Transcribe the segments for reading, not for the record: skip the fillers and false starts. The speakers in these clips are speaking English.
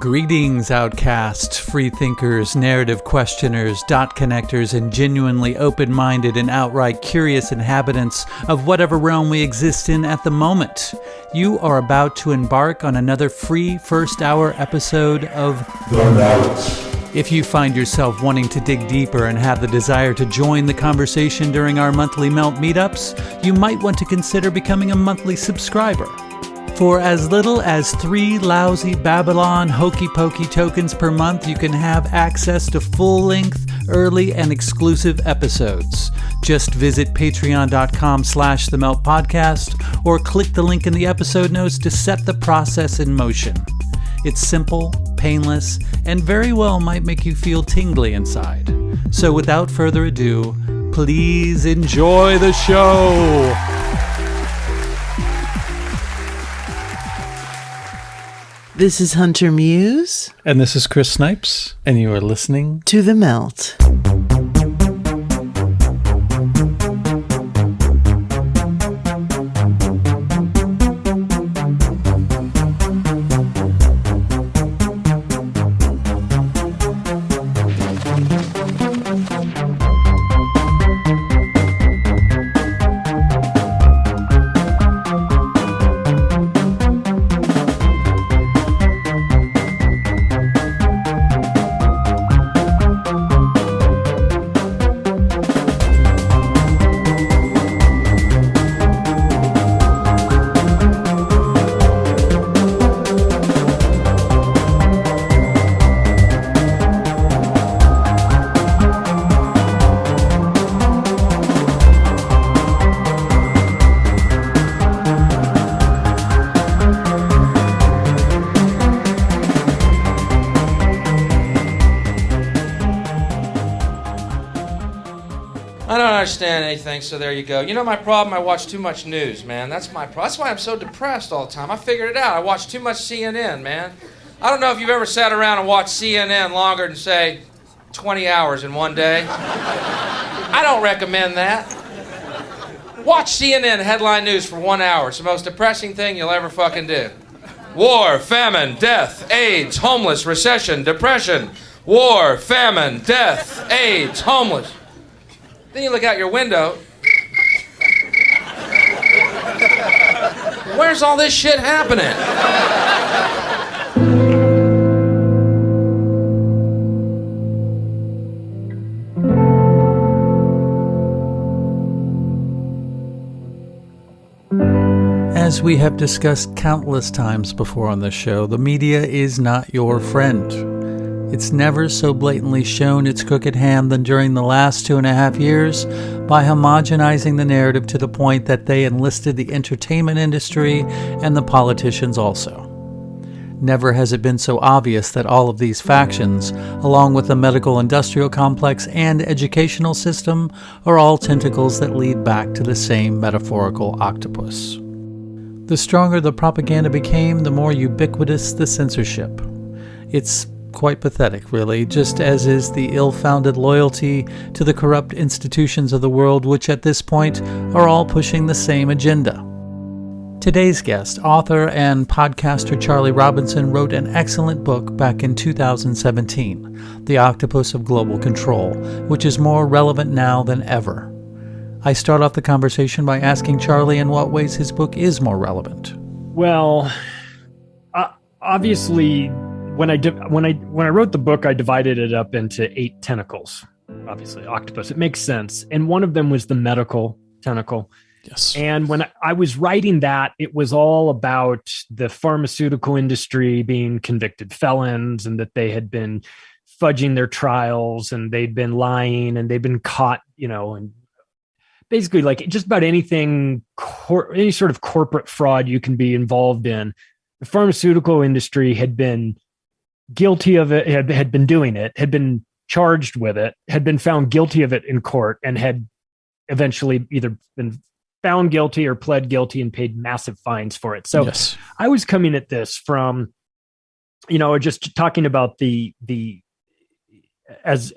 Greetings, outcasts, freethinkers, narrative questioners, dot connectors, and genuinely open-minded and outright curious inhabitants of whatever realm we exist in at the moment. You are about to embark on another free first-hour episode of The Melt. If you find yourself wanting to dig deeper and have the desire to join the conversation during our monthly Melt meetups, you might want to consider becoming a monthly subscriber. For as little as 3 lousy Babylon hokey-pokey tokens per month, you can have access to full-length, early, and exclusive episodes. Just visit patreon.com/themeltpodcast or click the link in the episode notes to set the process in motion. It's simple, painless, and very well might make you feel tingly inside. So without further ado, please enjoy the show! This is Hunter Muse. And this is Chris Snipes, and you are listening to The Melt. Anything, so there you go. You know my problem? I watch too much news, man. That's my problem. That's why I'm so depressed all the time. I figured it out. I watch too much CNN, man. I don't know if you've ever sat around and watched CNN longer than, say, 20 hours in one day. I don't recommend that. Watch CNN headline news for 1 hour. It's the most depressing thing you'll ever fucking do. War, famine, death, AIDS, homeless, recession, depression. War, famine, death, AIDS, homeless. Then you look out your window. Where's all this shit happening? As we have discussed countless times before on this show, the media is not your friend. It's never so blatantly shown its crooked hand than during the last 2.5 years by homogenizing the narrative to the point that they enlisted the entertainment industry and the politicians also. Never has it been so obvious that all of these factions, along with the medical industrial complex and educational system, are all tentacles that lead back to the same metaphorical octopus. The stronger the propaganda became, the more ubiquitous the censorship. It's quite pathetic, really, just as is the ill-founded loyalty to the corrupt institutions of the world, which at this point are all pushing the same agenda. Today's guest, author and podcaster Charlie Robinson, wrote an excellent book back in 2017, The Octopus of Global Control, which is more relevant now than ever. I start off the conversation by asking Charlie in what ways his book is more relevant. Well, obviously, when I wrote the book, I divided it up into 8 tentacles. Obviously, octopus. It makes sense. And one of them was the medical tentacle. Yes. And when I was writing that, it was all about the pharmaceutical industry being convicted felons and that they had been fudging their trials and they'd been lying and they'd been caught, and basically like just about anything, any sort of corporate fraud you can be involved in. The pharmaceutical industry had been guilty of it, had been doing it, had been charged with it, had been found guilty of it in court, and had eventually either been found guilty or pled guilty and paid massive fines for it. So yes. I was coming at this from, just talking about as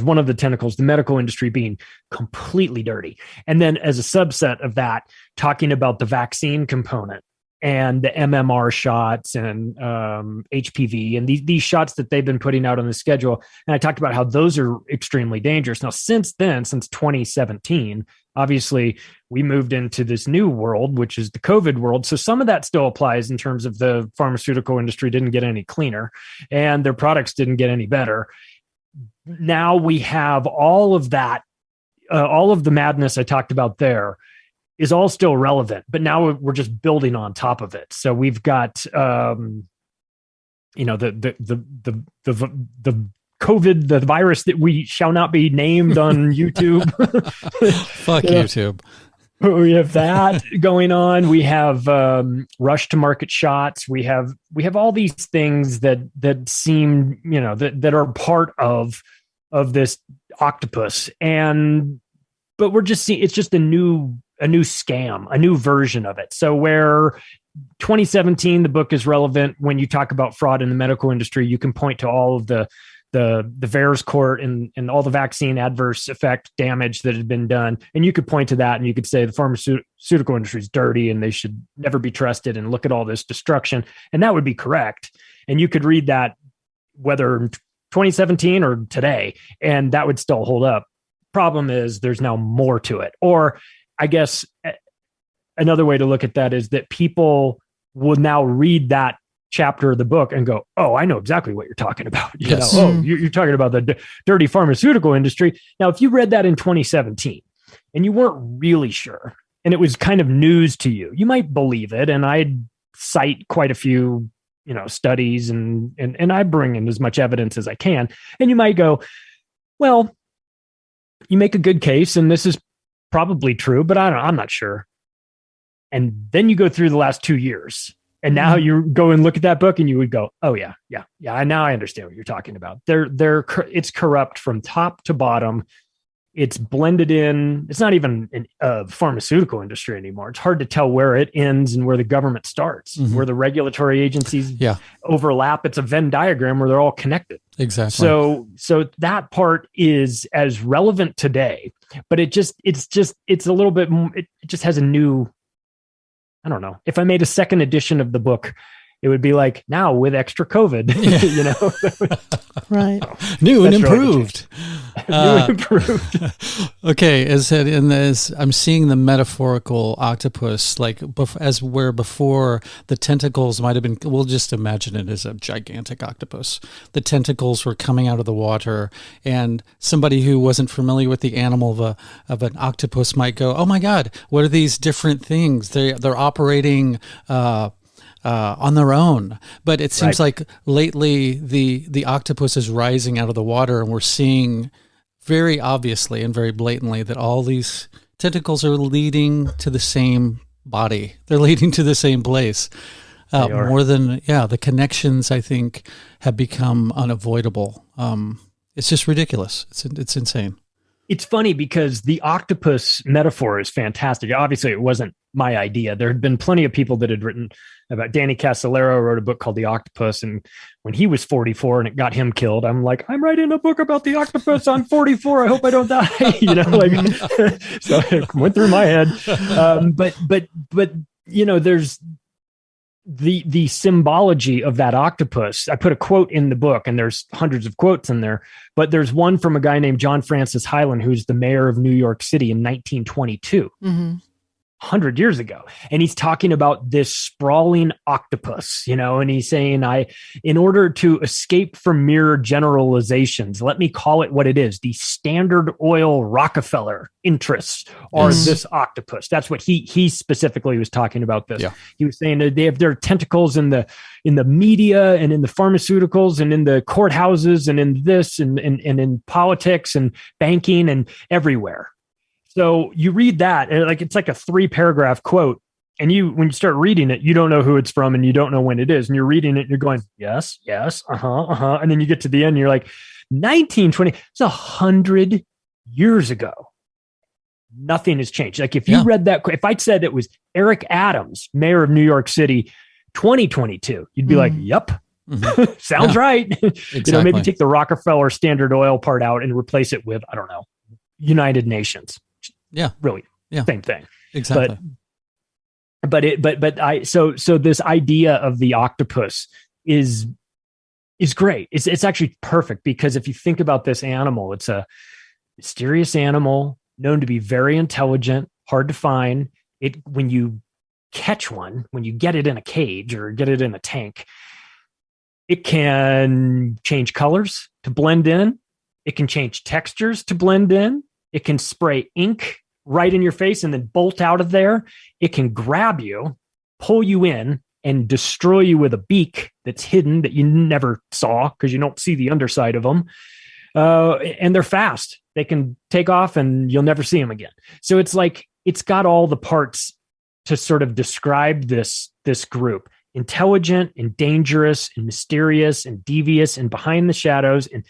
one of the tentacles, the medical industry being completely dirty. And then as a subset of that, talking about the vaccine component and the MMR shots and HPV and these shots that they've been putting out on the schedule. And I talked about how those are extremely dangerous. Now, since then, since 2017, obviously we moved into this new world, which is the COVID world. So some of that still applies in terms of the pharmaceutical industry didn't get any cleaner and their products didn't get any better. Now we have all of that, all of the madness I talked about there is all still relevant, but now we're just building on top of it. So we've got, the COVID, the virus that we shall not be named on YouTube. Fuck YouTube. We have that going on. We have rush to market shots. We have all these things that seem, that are part of this octopus. But we're just seeing, it's just a new scam, a new version of it. So where 2017, the book is relevant when you talk about fraud in the medical industry, you can point to all of the VAERS court and all the vaccine adverse effect damage that had been done. And you could point to that and you could say the pharmaceutical industry is dirty and they should never be trusted and look at all this destruction. And that would be correct. And you could read that whether 2017 or today, and that would still hold up. Problem is there's now more to it. Or I guess another way to look at that is that people will now read that chapter of the book and go, oh, I know exactly what you're talking about. Yes. You're talking about the dirty pharmaceutical industry. Now, if you read that in 2017 and you weren't really sure, and it was kind of news to you, you might believe it. And I'd cite quite a few, studies and I bring in as much evidence as I can. And you might go, well, you make a good case and this is probably true, but I'm not sure. And then you go through the last 2 years and now you go and look at that book and you would go, oh yeah. Now I understand what you're talking about. It's corrupt from top to bottom. It's blended in. It's not even a pharmaceutical industry anymore. It's hard to tell where it ends and where the government starts, where the regulatory agencies overlap. It's a Venn diagram where they're all connected. Exactly. So that part is as relevant today, but it's a little bit, it just has a new, I don't know. If I made a second edition of the book, it would be like now with extra COVID, Right. New and improved. New and improved. Okay, as I'm seeing the metaphorical octopus, like where before the tentacles might have been, we'll just imagine it as a gigantic octopus. The tentacles were coming out of the water, and somebody who wasn't familiar with the animal of an octopus might go, "Oh my God, what are these different things? They're operating." On their own. But it seems like lately the octopus is rising out of the water, and we're seeing very obviously and very blatantly that all these tentacles are leading to the same body. They're leading to the same place. More than, the connections, I think, have become unavoidable. It's just ridiculous. It's insane. It's funny because the octopus metaphor is fantastic. Obviously, it wasn't my idea. There had been plenty of people that had written about. Danny Casolaro wrote a book called The Octopus, and when he was 44 and it got him killed, I'm like, I'm writing a book about the octopus. I'm 44. I hope I don't die. So it went through my head. But there's the symbology of that octopus. I put a quote in the book, and there's hundreds of quotes in there, but there's one from a guy named John Francis Hylan, who's the mayor of New York City in 1922. 100 years ago. And he's talking about this sprawling octopus, and he's saying, in order to escape from mere generalizations, let me call it what it is. The Standard Oil Rockefeller interests are this octopus. That's what he specifically was talking about this. Yeah. He was saying that they have their tentacles in the media and in the pharmaceuticals and in the courthouses and in this and in politics and banking and everywhere. So you read that, and it's like a 3-paragraph quote, and when you start reading it, you don't know who it's from, and you don't know when it is, and you're reading it, and you're going, yes, and then you get to the end, and you're like, 1920, it's 100 years ago. Nothing has changed. Like if you read that, if I said it was Eric Adams, mayor of New York City, 2022, you'd be like, yep. Sounds right. Exactly. Maybe take the Rockefeller Standard Oil part out and replace it with, I don't know, United Nations. Yeah. Really. Yeah. Same thing. Exactly. So this idea of the octopus is great. It's actually perfect, because if you think about this animal, it's a mysterious animal known to be very intelligent, hard to find. When you catch one, when you get it in a cage or get it in a tank, it can change colors to blend in. It can change textures to blend in. It can spray ink right in your face and then bolt out of there. It can grab you, pull you in, and destroy you with a beak that's hidden that you never saw because you don't see the underside of them. And they're fast. They can take off and you'll never see them again. So it's like, it's got all the parts to sort of describe this group: intelligent and dangerous and mysterious and devious and behind the shadows, and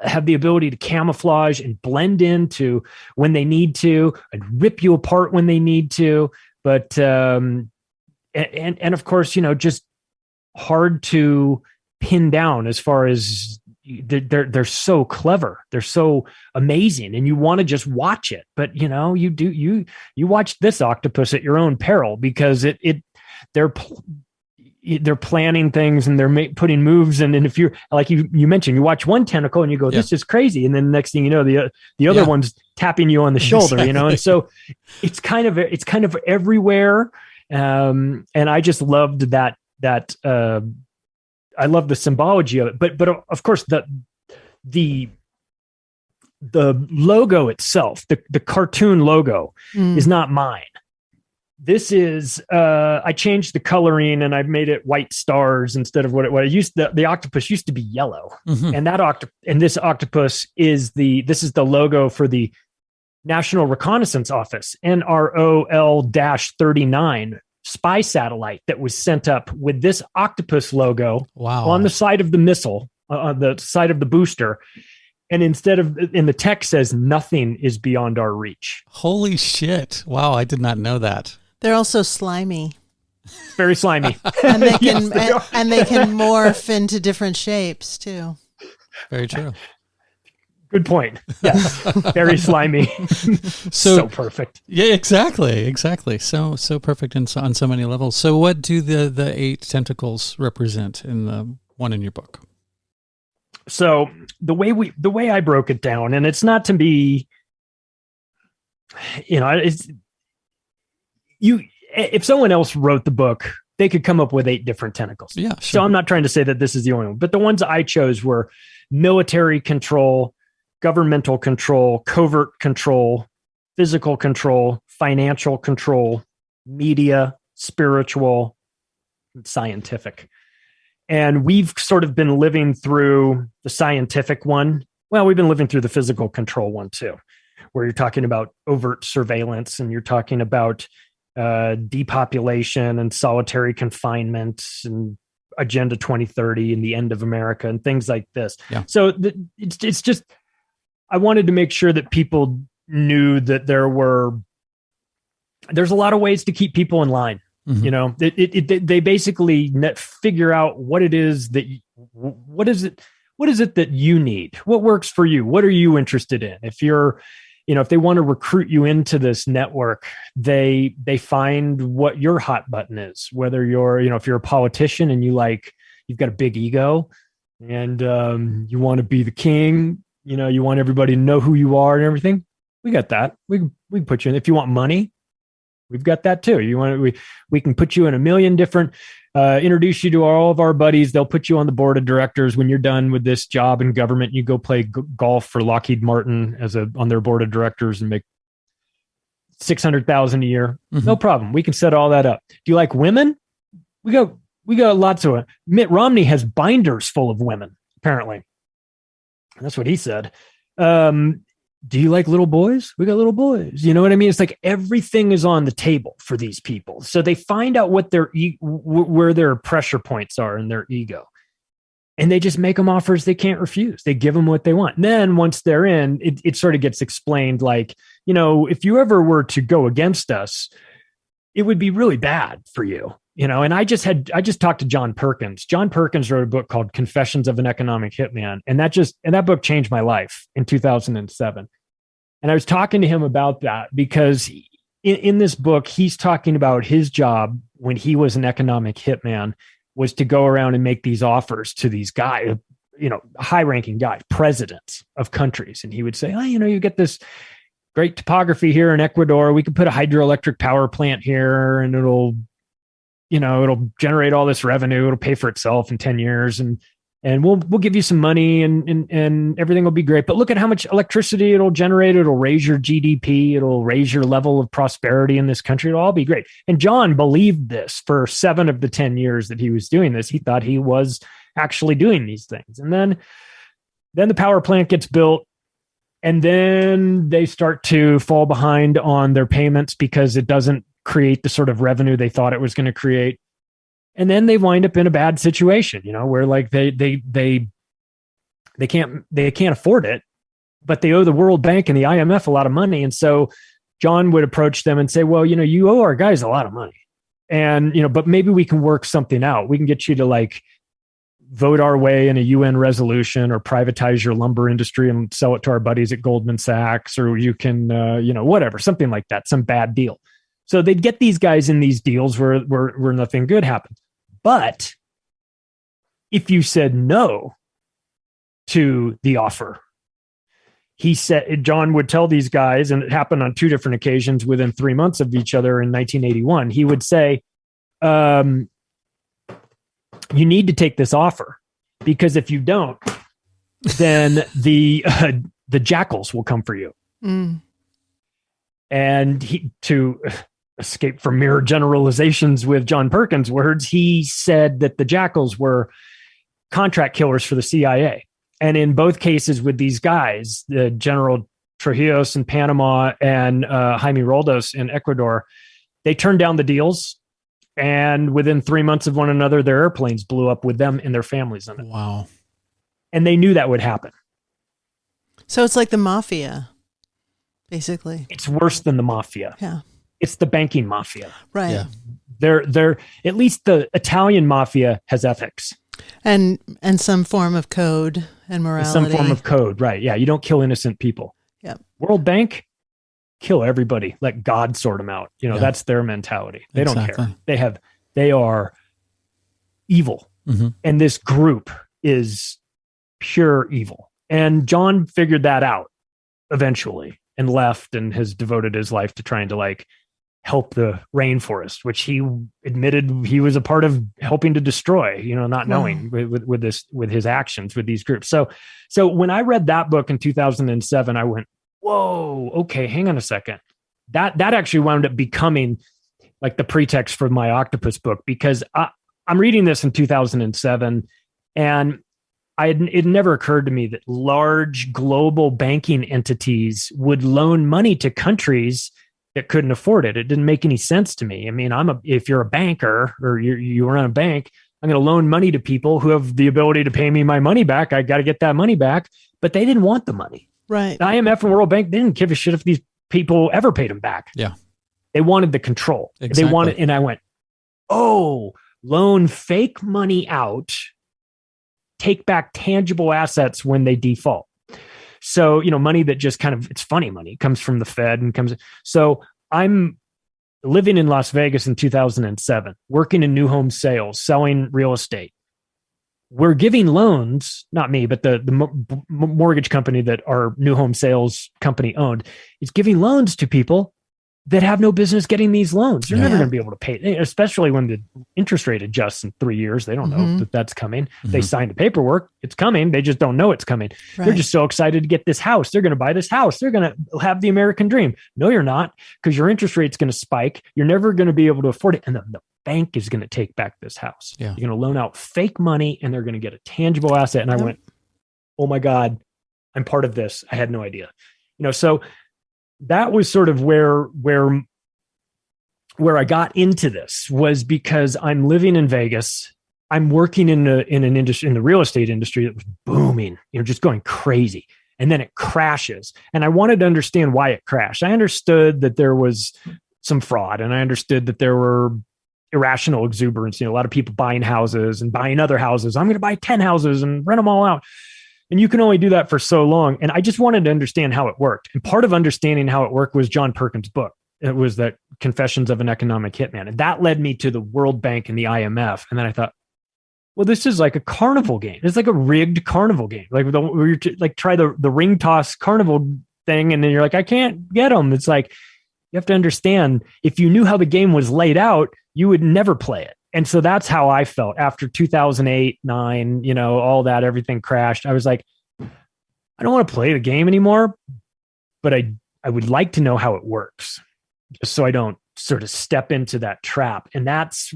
have the ability to camouflage and blend into when they need to and rip you apart when they need to. But, and of course, just hard to pin down as far as they're so clever. They're so amazing, and you want to just watch it. But, you watch this octopus at your own peril, because they're planning things and they're putting moves. And if you're like you mentioned, you watch one tentacle and you go, this is crazy. And then the next thing you know, the other one's tapping you on the shoulder, Exactly. And so it's kind of everywhere. And I just loved that I love the symbology of it, but of course the logo itself, the cartoon logo is not mine. This is, I changed the coloring and I made it white stars instead of what I used. The octopus used to be yellow, and this octopus is the logo for the National Reconnaissance Office, NROL-39 spy satellite that was sent up with this octopus logo on the side of the missile, on the side of the booster. And in the text says, "Nothing is beyond our reach." Holy shit. Wow. I did not know that. They're also slimy. Very slimy. And they can and they can morph into different shapes too. Very true. Good point. Yes. Very slimy. So perfect. Yeah, exactly. So perfect on so many levels. So what do the 8 tentacles represent in the one in your book? So the way I broke it down, and it's not to be, if someone else wrote the book, they could come up with 8 different tentacles. Yeah, sure. So I'm not trying to say that this is the only one, but the ones I chose were military control, governmental control, covert control, physical control, financial control, media, spiritual, and scientific. And we've sort of been living through the scientific one. Well, we've been living through the physical control one too, where you're talking about overt surveillance and you're talking about depopulation and solitary confinement and Agenda 2030 and the end of America and things like this. Yeah. So it's just, I wanted to make sure that people knew that there's a lot of ways to keep people in line. Mm-hmm. They basically figure out what it is that what is it that you need? What works for you? What are you interested in? If you're, if they want to recruit you into this network, they find what your hot button is, whether you're, if you're a politician and you've got a big ego and you want to be the king, you want everybody to know who you are and everything. We got that. We can put you in. If you want money, we've got that too. We can put you in a million different, introduce you to all of our buddies. They'll put you on the board of directors. When you're done with this job in government, you go play golf for Lockheed Martin on their board of directors and make $600,000 a year. Mm-hmm. No problem. We can set all that up. Do you like women? We got lots of it. Mitt Romney has binders full of women, apparently. That's what he said. Do you like little boys? We got little boys. You know what I mean? It's like everything is on the table for these people. So they find out what where their pressure points are in their ego. And they just make them offers they can't refuse. They give them what they want. And then once they're in, it sort of gets explained like, if you ever were to go against us, it would be really bad for you. And I just talked to John Perkins. John Perkins wrote a book called Confessions of an Economic Hitman. And that book changed my life in 2007. And I was talking to him about that because in this book, he's talking about his job when he was an economic hitman was to go around and make these offers to these guys, high-ranking guys, presidents of countries. And he would say, you get this great topography here in Ecuador. We could put a hydroelectric power plant here and it'll generate all this revenue. It'll pay for itself in 10 years. And we'll give you some money and everything will be great. But look at how much electricity it'll generate. It'll raise your GDP. It'll raise your level of prosperity in this country. It'll all be great. And John believed this for 7 of the 10 years that he was doing this. He thought he was actually doing these things. And then the power plant gets built. And then they start to fall behind on their payments because it doesn't create the sort of revenue they thought it was going to create. And then they wind up in a bad situation, where like they can't afford it, but they owe the World Bank and the IMF a lot of money. And so John would approach them and say, well, you owe our guys a lot of money. And, but maybe we can work something out. We can get you to like vote our way in a UN resolution or privatize your lumber industry and sell it to our buddies at Goldman Sachs, or you can, whatever, something like that, some bad deal. So they'd get these guys in these deals where nothing good happened. But if you said no to the offer, John would tell these guys, and it happened on 2 different occasions within 3 months of each other in 1981, he would say, you need to take this offer, because if you don't, then the jackals will come for you. Mm. And to escape from mere generalizations with John Perkins' words, he said that the jackals were contract killers for the CIA. And in both cases with these guys, the General Trujillos in Panama and Jaime Roldos in Ecuador, they turned down the deals. And within 3 months of one another, their airplanes blew up with them and their families in it. Wow. And they knew that would happen. So it's like the mafia, basically. It's worse than the mafia. Yeah. It's the banking mafia. Right. Yeah. They're at least the Italian mafia has ethics. And some form of code and morality. Some form of code, right. Yeah, you don't kill innocent people. Yep. World Bank, kill everybody. Let God sort them out. That's their mentality. They don't care. They are evil. Mm-hmm. And this group is pure evil. And John figured that out eventually and left and has devoted his life to trying to help the rainforest, which he admitted he was a part of helping to destroy, not knowing with his actions with these groups. So when I read that book in 2007, I went, whoa, okay, hang on a second. That actually wound up becoming like the pretext for my Octopus book, because I'm reading this in 2007 and it never occurred to me that large global banking entities would loan money to countries that couldn't afford it. It didn't make any sense to me. I mean, if you're a banker or you run a bank, I'm going to loan money to people who have the ability to pay me my money back. I got to get that money back, but they didn't want the money. Right. The IMF and World Bank, they didn't give a shit if these people ever paid them back. Yeah. They wanted the control. Exactly. They wanted, and I went, loan fake money out, take back tangible assets when they default. So, money that just it's funny money, comes from the Fed and comes. So I'm living in Las Vegas in 2007, working in new home sales, selling real estate. We're giving loans, not me, but the mortgage company that our new home sales company owned is giving loans to people that have no business getting these loans. They're never going to be able to pay, especially when the interest rate adjusts in 3 years. They don't know that that's coming. Mm-hmm. They signed the paperwork. It's coming. They just don't know it's coming. Right. They're just so excited to get this house. They're going to buy this house. They're going to have the American dream. No, you're not, because your interest rate's going to spike. You're never going to be able to afford it. And the bank is going to take back this house. Yeah. You're going to loan out fake money and they're going to get a tangible asset. And I went, oh my God, I'm part of this. I had no idea. So that was sort of where I got into this, was because I'm living in Vegas. I'm working in an industry, in the real estate industry, that was booming, just going crazy. And then it crashes. And I wanted to understand why it crashed. I understood that there was some fraud, and I understood that there were irrational exuberance. A lot of people buying houses and buying other houses. I'm going to buy 10 houses and rent them all out. And you can only do that for so long. And I just wanted to understand how it worked. And part of understanding how it worked was John Perkins' book. It was that Confessions of an Economic Hitman. And that led me to the World Bank and the IMF. And then I thought, well, this is like a carnival game. It's like a rigged carnival game. Like try the ring toss carnival thing. And then you're like, I can't get them. It's like, you have to understand, if you knew how the game was laid out, you would never play it. And so that's how I felt after 2008, 9, all that, everything crashed. I was like, I don't want to play the game anymore, but I would like to know how it works, just so I don't sort of step into that trap. And that's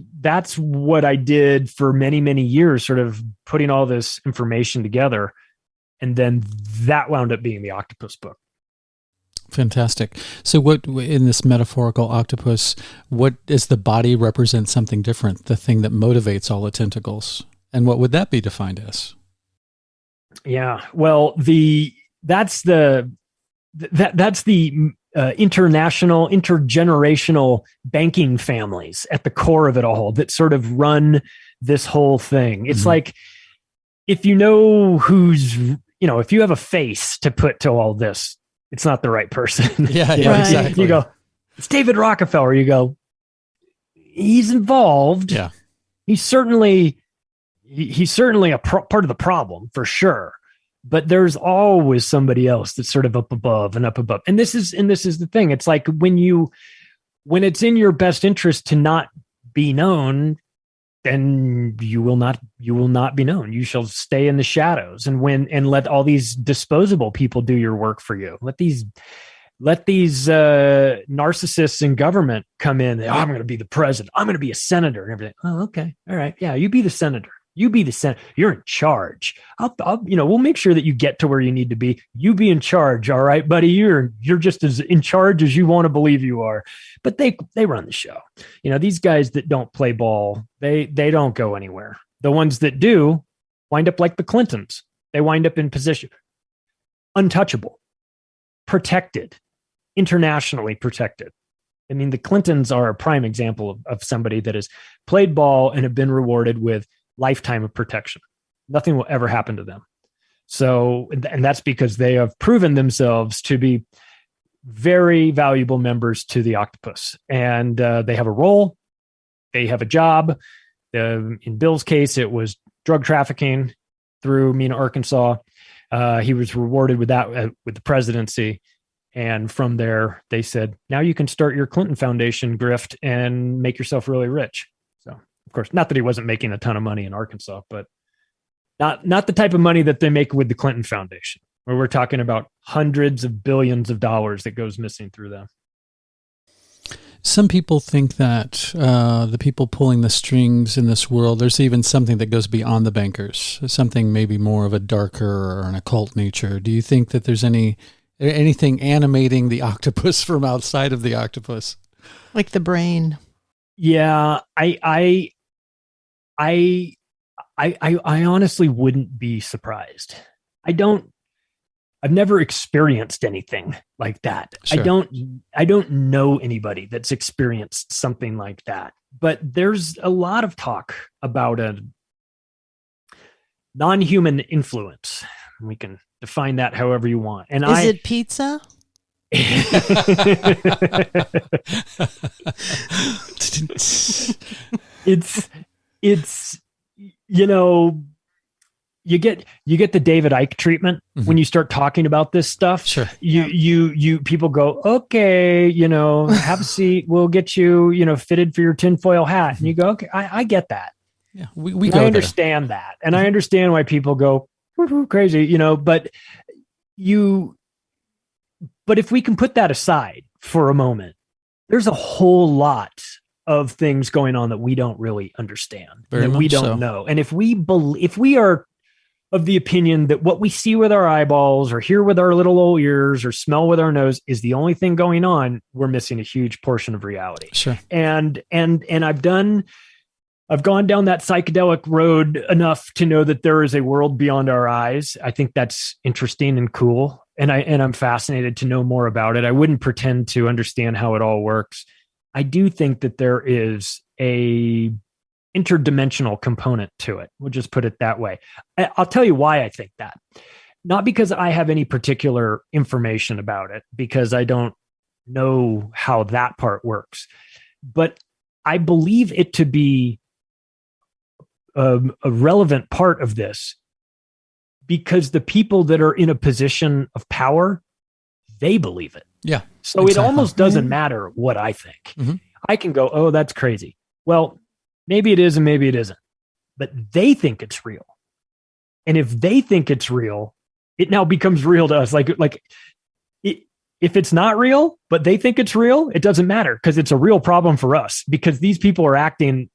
what I did for many, many years, sort of putting all this information together. And then that wound up being the Octopus book. Fantastic. So what, in this metaphorical octopus, what does the body represent something different, the thing that motivates all the tentacles? And what would that be defined as? Yeah, well, that's the international, intergenerational banking families at the core of it all that sort of run this whole thing. It's like, if you know if you have a face to put to all this, it's not the right person. Yeah, Right. exactly. You go, it's David Rockefeller. You go, he's involved. Yeah. He's certainly a part of the problem for sure. But there's always somebody else that's sort of up above. And this is the thing. It's like when it's in your best interest to not be known, then you will not be known. You shall stay in the shadows and let all these disposable people do your work for you. Let these narcissists in government come in. I'm going to be the president. I'm going to be a senator and everything. Oh, okay. All right. Yeah. You be the senator. You be the senator. You're in charge. We'll make sure that you get to where you need to be. You be in charge. All right, buddy. You're just as in charge as you want to believe you are. But they run the show. These guys that don't play ball, they don't go anywhere. The ones that do wind up like the Clintons. They wind up in position, untouchable, protected, internationally protected. I mean, the Clintons are a prime example of somebody that has played ball and have been rewarded with lifetime of protection. Nothing will ever happen to them. So, and that's because they have proven themselves to be very valuable members to the Octopus. And they have a role, they have a job. In Bill's case, it was drug trafficking through Mena, Arkansas. He was rewarded with that, with the presidency. And from there, they said, now you can start your Clinton Foundation grift and make yourself really rich. So, of course, not that he wasn't making a ton of money in Arkansas, but not the type of money that they make with the Clinton Foundation, where we're talking about hundreds of billions of dollars that goes missing through them. Some people think that the people pulling the strings in this world, there's even something that goes beyond the bankers, something maybe more of a darker or an occult nature. Do you think that there's anything animating the octopus from outside of the octopus? Like the brain. Yeah, I honestly wouldn't be surprised. I've never experienced anything like that. Sure. I don't know anybody that's experienced something like that. But there's a lot of talk about a non-human influence. We can define that however you want. And Is it pizza? it's you get the David Icke treatment when you start talking about this stuff. Sure. You people go, okay, have a seat. We'll get you, fitted for your tinfoil hat. And you go, okay, I get that. Yeah, we go I understand that. And I understand why people go crazy, but if we can put that aside for a moment, there's a whole lot of things going on that we don't really understand, that we don't know. And if we are of the opinion that what we see with our eyeballs or hear with our little old ears or smell with our nose is the only thing going on, we're missing a huge portion of reality. Sure. And I've gone down that psychedelic road enough to know that there is a world beyond our eyes. I think that's interesting and cool. And I'm fascinated to know more about it. I wouldn't pretend to understand how it all works. I do think that there is a interdimensional component to it. We'll just put it that way. I'll tell you why I think that. Not because I have any particular information about it, because I don't know how that part works. But I believe it to be a relevant part of this because the people that are in a position of power, they believe it. Yeah. So it almost doesn't matter what I think. Mm-hmm. I can go, oh, that's crazy. Well, maybe it is and maybe it isn't. But they think it's real. And if they think it's real, it now becomes real to us. If it's not real, but they think it's real, it doesn't matter because it's a real problem for us because these people are acting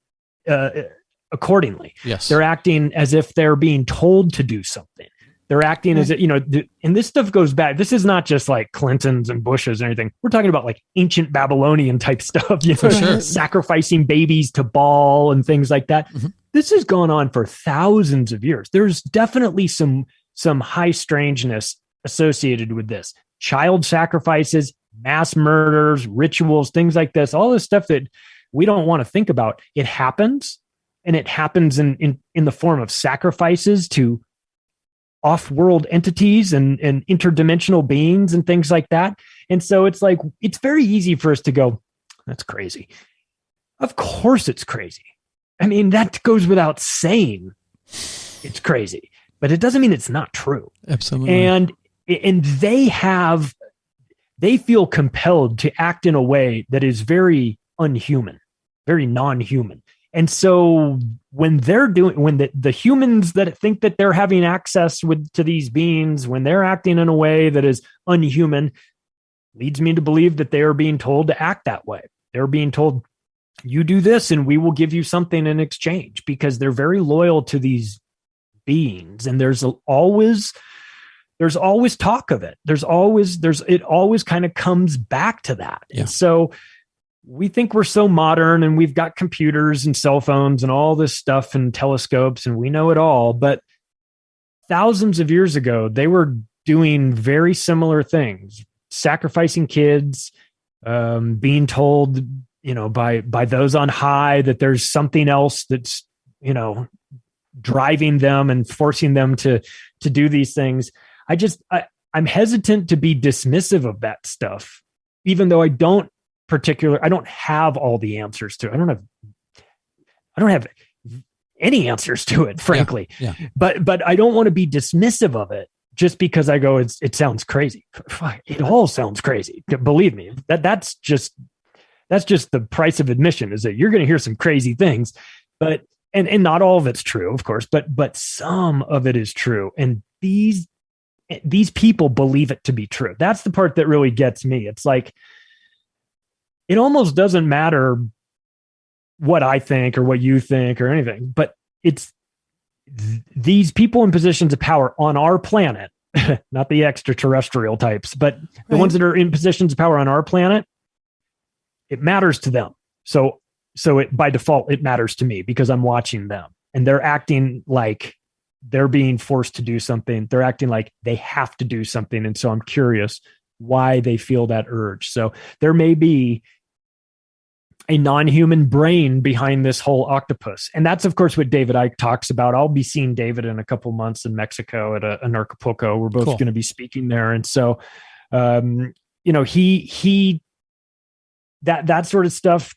accordingly. Yes. They're acting as if they're being told to do something. They're acting as, and this stuff goes back. This is not just like Clintons and Bushes or anything. We're talking about like ancient Babylonian type stuff, sure. Sacrificing babies to Baal and things like that. Mm-hmm. This has gone on for thousands of years. There's definitely some high strangeness associated with this. Child sacrifices, mass murders, rituals, things like this, all this stuff that we don't want to think about. It happens, and it happens in the form of sacrifices to off-world entities and interdimensional beings and things like that. And so it's like, it's very easy for us to go, that's crazy. Of course it's crazy. I mean, that goes without saying it's crazy, but it doesn't mean it's not true. Absolutely. And they feel compelled to act in a way that is very unhuman, very non-human. And so when the humans that think that they're having access to these beings, when they're acting in a way that is unhuman, leads me to believe that they are being told to act that way. They're being told, you do this and we will give you something in exchange, because they're very loyal to these beings. And there's always talk of it. It always kind of comes back to that. Yeah. And so we think we're so modern and we've got computers and cell phones and all this stuff and telescopes and we know it all. But thousands of years ago, they were doing very similar things, sacrificing kids, being told, by those on high that there's something else that's, driving them and forcing them to do these things. I'm hesitant to be dismissive of that stuff, even though I don't have all the answers to it. I don't have any answers to it, frankly. Yeah. But I don't want to be dismissive of it just because I go, it sounds crazy. It all sounds crazy. Believe me, that's just the price of admission, is that you're going to hear some crazy things, but and not all of it's true, of course, but some of it is true. And these people believe it to be true. That's the part that really gets me. It's like, it almost doesn't matter what I think or what you think or anything, but it's these people in positions of power on our planet, not the extraterrestrial types, but the ones that are in positions of power on our planet, it matters to them. So by default, it matters to me because I'm watching them and they're acting like they're being forced to do something. They're acting like they have to do something. And so I'm curious why they feel that urge. So there may be a non-human brain behind this whole octopus. And that's, of course, what David Icke talks about. I'll be seeing David in a couple months in Mexico at an Acapulco. We're both going to be speaking there. And so, he that sort of stuff,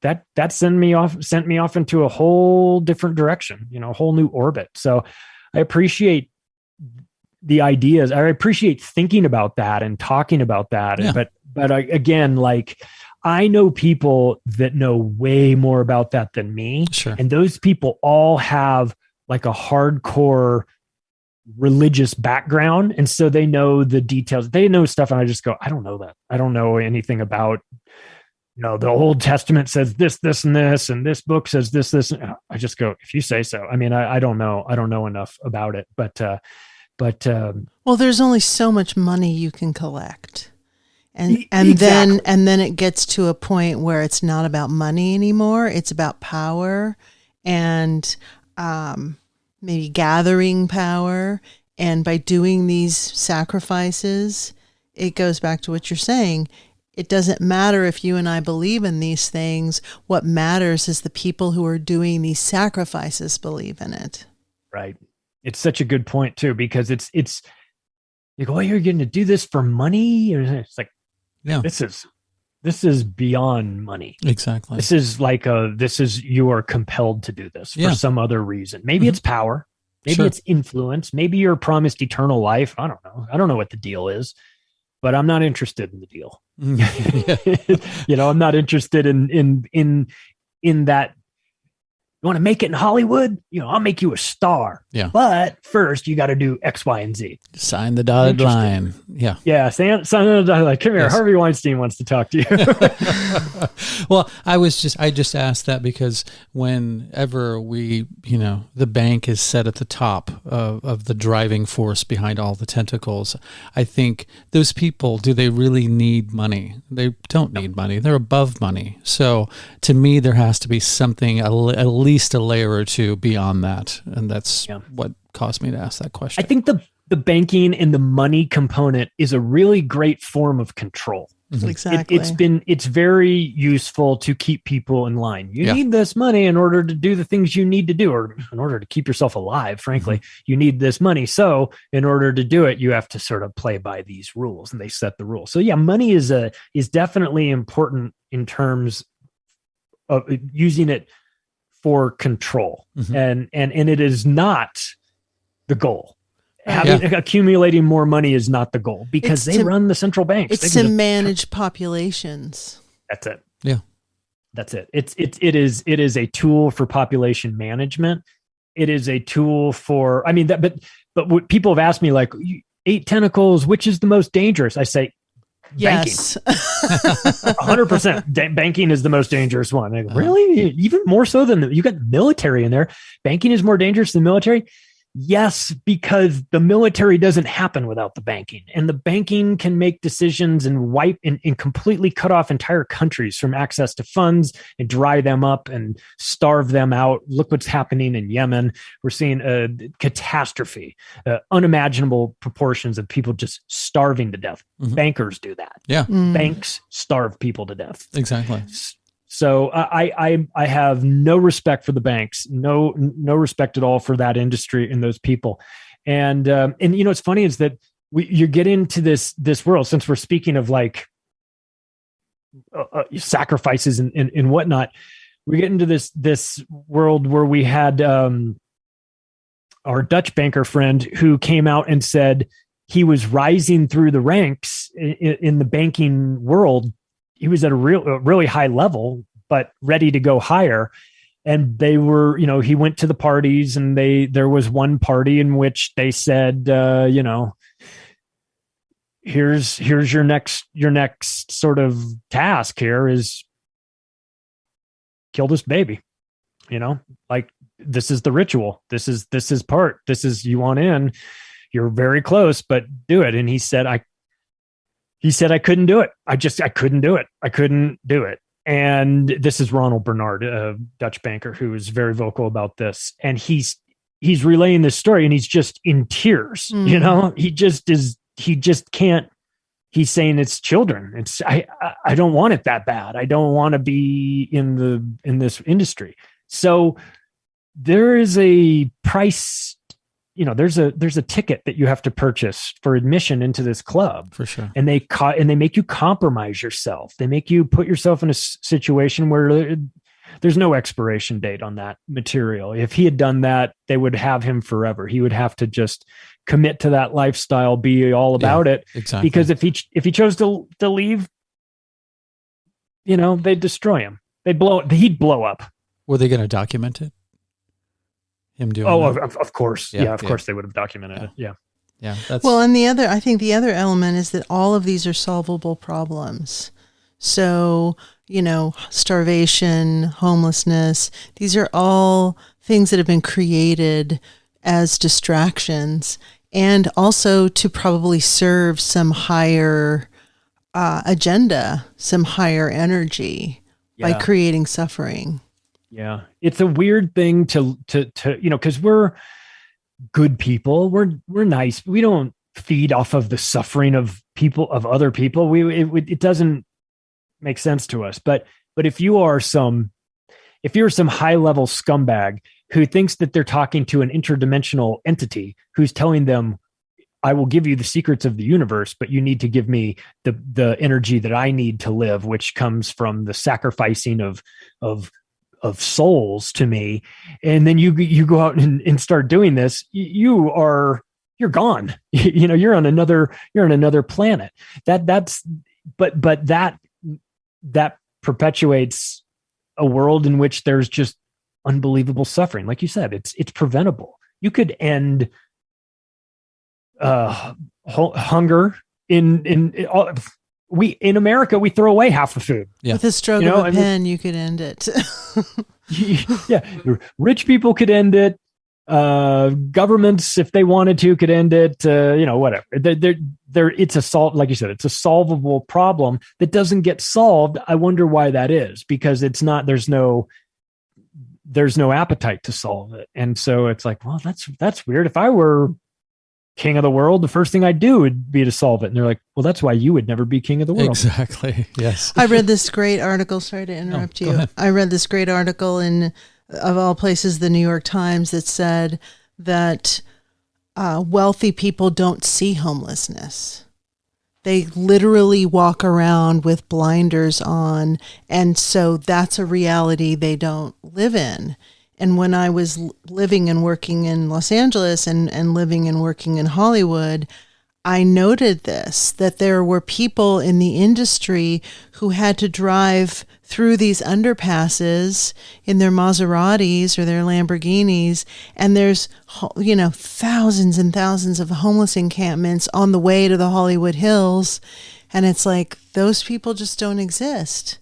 that sent me off into a whole different direction, a whole new orbit. So I appreciate the ideas. I appreciate thinking about that and talking about that. Yeah. But again, I know people that know way more about that than me. Sure. And those people all have like a hardcore religious background. And so they know the details. They know stuff. And I just go, I don't know that. I don't know anything about, the Old Testament says this, and this, and this book says this. And I just go, if you say so. I mean, I don't know. I don't know enough about it, but well, there's only so much money you can collect. And exactly. then it gets to a point where it's not about money anymore. It's about power and maybe gathering power. And by doing these sacrifices, it goes back to what you're saying. It doesn't matter if you and I believe in these things. What matters is the people who are doing these sacrifices believe in it. Right. It's such a good point too, because it's You go, oh, you're going to do this for money? And it's like, Yeah. This is beyond money. Exactly. This is you are compelled to do this for some other reason. Maybe it's power. Maybe it's influence. Maybe you're promised eternal life. I don't know. I don't know what the deal is, but I'm not interested in the deal. I'm not interested in that. You want to make it in Hollywood? I'll make you a star. Yeah. But first, you got to do X, Y, and Z. Sign the dotted line. Yeah. Yeah. Sign the dotted line. Come here. Yes. Harvey Weinstein wants to talk to you. Well, I just asked that because whenever the bank is set at the top of the driving force behind all the tentacles, I think those people, do they really need money? They don't need money. They're above money. So to me, there has to be something, at least a layer or two beyond that. And that's what caused me to ask that question. I think the banking and the money component is a really great form of control. Mm-hmm. Exactly. It's very useful to keep people in line. You need this money in order to do the things you need to do, or in order to keep yourself alive, frankly. You need this money. So in order to do it, you have to sort of play by these rules, and they set the rules. So yeah, money is definitely important in terms of using it for control. And it is not the goal. Accumulating more money is not the goal, because they run the central banks. It's to manage populations. That's it. Yeah. That's it. It is a tool for population management. It is a tool for, but what people have asked me, like, 8 tentacles, which is the most dangerous? I say, yes. Banking. 100%. Banking is the most dangerous one. Like, really? Even more so than you got military in there. Banking is more dangerous than military. Yes, because the military doesn't happen without the banking, and the banking can make decisions and wipe and completely cut off entire countries from access to funds and dry them up and starve them out. Look what's happening in Yemen. We're seeing a catastrophe, unimaginable proportions of people just starving to death. Bankers do that. Yeah. Banks starve people to death. Exactly. So I have no respect for the banks, no respect at all for that industry and those people, and what's funny is that you get into this world, since we're speaking of like sacrifices and whatnot. We get into this world where we had our Dutch banker friend who came out and said he was rising through the ranks in the banking world. He was at a really high level, but ready to go higher. And they were, he went to the parties, and there was one party in which they said, here's your next sort of task here is kill this baby, like this is the ritual. This is you want in, you're very close, but do it. And he said, I couldn't do it. I couldn't do it. I couldn't do it. And this is Ronald Bernard, a Dutch banker, who is very vocal about this. And he's relaying this story, and he's just in tears. He just can't. He's saying it's children. I don't want it that bad. I don't want to be in this industry. So there is a price. There's a ticket that you have to purchase for admission into this club, for sure. And they make you compromise yourself. They make you put yourself in a situation where there's no expiration date on that material. If he had done that, they would have him forever. He would have to just commit to that lifestyle, be all about it. Exactly. Because if he chose to leave, they'd destroy him. He'd blow up. Were they going to document it? Him doing of course. Yeah, of course they would have documented it. Yeah. Yeah. And I think the other element is that all of these are solvable problems. So, starvation, homelessness, these are all things that have been created as distractions, and also to probably serve some higher agenda, some higher energy by creating suffering. Yeah. It's a weird thing to because we're good people. We're nice. We don't feed off of the suffering of other people. It doesn't make sense to us. But if you're some high level scumbag who thinks that they're talking to an interdimensional entity who's telling them, I will give you the secrets of the universe, but you need to give me the energy that I need to live, which comes from the sacrificing of souls to me. And then you go out and start doing this. You're gone. You're on another planet. But that perpetuates a world in which there's just unbelievable suffering. Like you said, it's preventable. You could end hunger in America. We throw away half the food. Yeah. With a stroke of a pen, you could end it. Yeah, rich people could end it. Governments, if they wanted to, could end it. Whatever. It's like you said, it's a solvable problem that doesn't get solved. I wonder why that is, because it's not. There's no appetite to solve it, and so it's like, well, that's weird. If I were king of the world, the first thing I'd do would be to solve it. And they're like, well, that's why you would never be king of the world. Exactly. Yes. I read this great article. Sorry to interrupt you. Ahead. I read this great article in, of all places, the New York Times, that said that wealthy people don't see homelessness. They literally walk around with blinders on. And so that's a reality they don't live in. And when I was living and working in Los Angeles and living and working in Hollywood, I noted this, that there were people in the industry who had to drive through these underpasses in their Maseratis or their Lamborghinis, and there's, thousands and thousands of homeless encampments on the way to the Hollywood Hills, and it's like, those people just don't exist.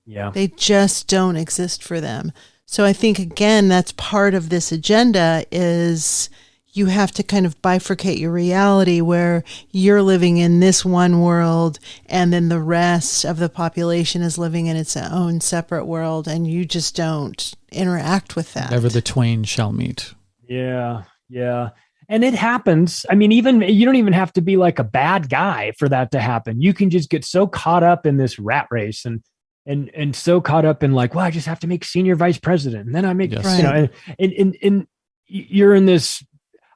Yeah. They just don't exist for them. So I think, again, that's part of this agenda is you have to kind of bifurcate your reality where you're living in this one world and then the rest of the population is living in its own separate world, and you just don't interact with that. Never the twain shall meet. Yeah, yeah. And it happens. I mean, you don't even have to be like a bad guy for that to happen. You can just get so caught up in this rat race and so caught up in like, well, I just have to make senior vice president. And then I make, yes. And you're in this,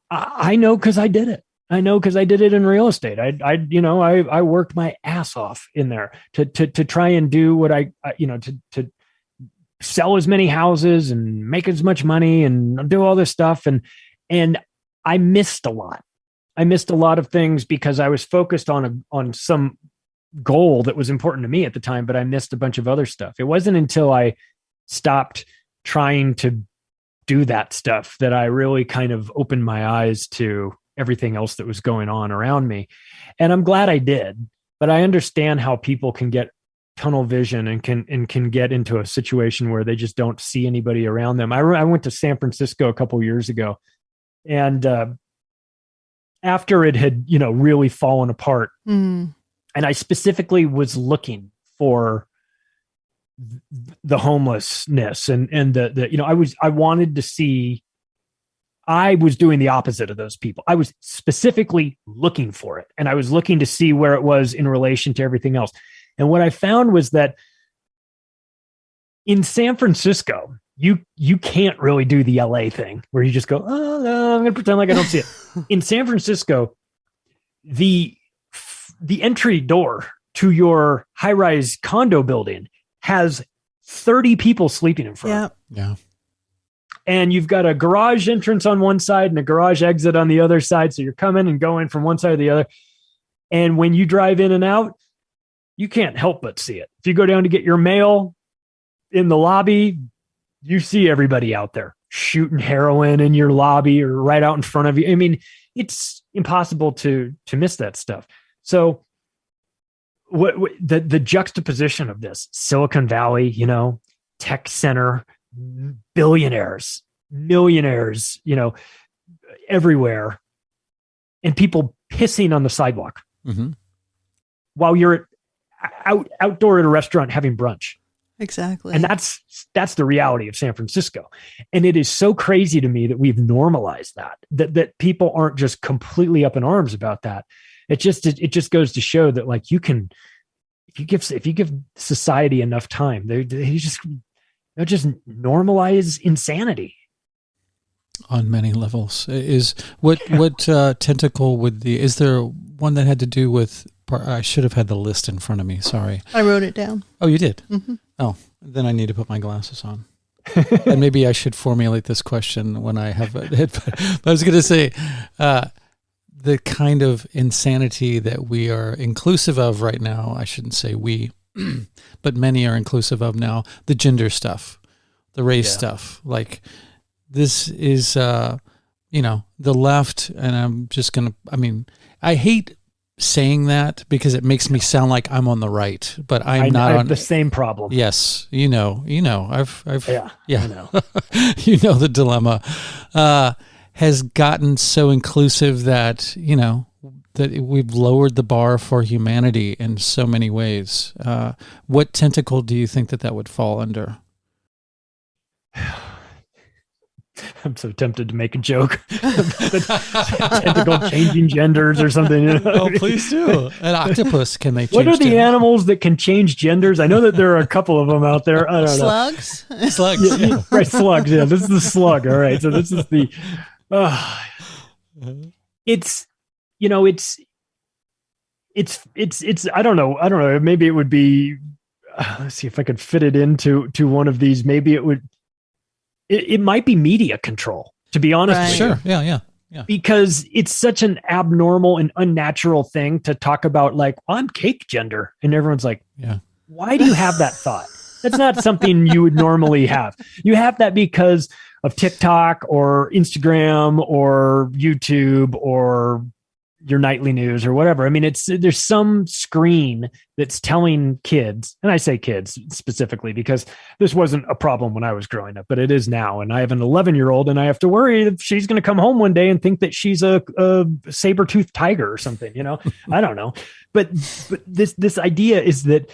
I know, cause I did it. I know, cause I did it in real estate. I worked my ass off in there to try and do what to sell as many houses and make as much money and do all this stuff. And I missed a lot. I missed a lot of things because I was focused on some goal that was important to me at the time, but I missed a bunch of other stuff. It wasn't until I stopped trying to do that stuff that I really kind of opened my eyes to everything else that was going on around me. And I'm glad I did, but I understand how people can get tunnel vision and can get into a situation where they just don't see anybody around them. I went to San Francisco a couple of years ago, and after it had, really fallen apart, and I specifically was looking for the homelessness and I wanted to see, I was doing the opposite of those people. I was specifically looking for it, and I was looking to see where it was in relation to everything else. And what I found was that in San Francisco, you can't really do the LA thing where you just go, oh, no, I'm going to pretend like I don't see it. In San Francisco, the entry door to your high-rise condo building has 30 people sleeping in front. Yeah. And you've got a garage entrance on one side and a garage exit on the other side. So you're coming and going from one side to the other. And when you drive in and out, you can't help but see it. If you go down to get your mail in the lobby, you see everybody out there shooting heroin in your lobby or right out in front of you. I mean, it's impossible to miss that stuff. So the juxtaposition of this Silicon Valley, tech center, billionaires, millionaires, everywhere, and people pissing on the sidewalk while you're outdoor at a restaurant having brunch. Exactly. And that's the reality of San Francisco. And it is so crazy to me that we've normalized that people aren't just completely up in arms about that. It just goes to show that, like, you can, if you give society enough time, they'll just normalize insanity. On many levels. Is what tentacle would is there one that had to do with? I should have had the list in front of me. Sorry. I wrote it down. Oh, you did? Mm-hmm. Oh, then I need to put my glasses on. And maybe I should formulate this question when I have it. But I was going to say the kind of insanity that we are inclusive of right now. I shouldn't say we, but many are inclusive of now. The gender stuff, the race stuff. Like this is, the left. And I'm just going to, I hate saying that because it makes me sound like I'm on the right, but I'm not. I have on the same problem. Yes, I've I know. The dilemma has gotten so inclusive that that we've lowered the bar for humanity in so many ways. What tentacle do you think that would fall under? I'm so tempted to make a joke. Tentacle changing genders or something. Oh, please do. An octopus, can they change What are the genders? animals that can change genders? I know that there are a couple of them out there. I don't Slugs? know. Slugs. Yeah. Right, slugs. Yeah, this is the slug. All right. So this is the it's I don't know. Maybe it would be let's see if I could fit it into one of these. Maybe it might be media control, to be honest with you. Sure. Yeah. Because it's such an abnormal and unnatural thing to talk about, like, I'm cake gender. And everyone's like, why do you have that thought? That's not something you would normally have. You have that because of TikTok or Instagram or YouTube or your nightly news or whatever. I mean, there's some screen that's telling kids, and I say kids specifically because this wasn't a problem when I was growing up, but it is now. And I have an 11-year-old, and I have to worry if she's going to come home one day and think that she's a saber-toothed tiger or something, I don't know. But this idea is that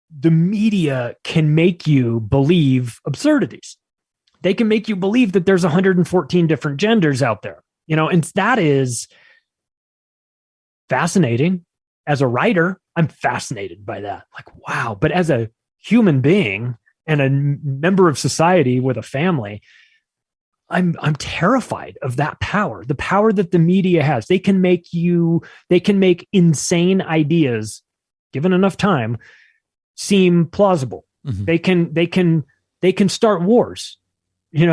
the media can make you believe absurdities. They can make you believe that there's 114 different genders out there, and that is fascinating. As a writer, I'm fascinated by that. Like, wow. But as a human being and a member of society with a family, I'm terrified of that power, the power that the media has. They can make insane ideas, given enough time, seem plausible. Mm-hmm. They can start wars. They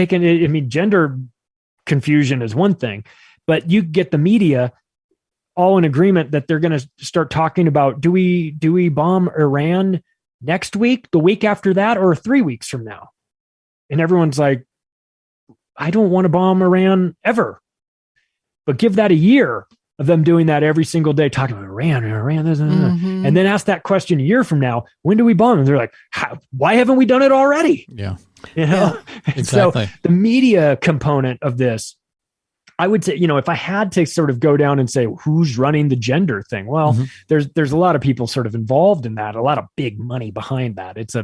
can, I mean, gender confusion is one thing, but you get the media all in agreement that they're going to start talking about, do we bomb Iran next week, the week after that, or 3 weeks from now? And everyone's like, I don't want to bomb Iran ever. But give that a year of them doing that every single day, talking about Iran. Mm-hmm. And then ask that question a year from now, when do we bomb? And they're like, why haven't we done it already? Yeah. Exactly. So the media component of this, I would say, if I had to sort of go down and say who's running the gender thing, well, there's a lot of people sort of involved in that, a lot of big money behind that. It's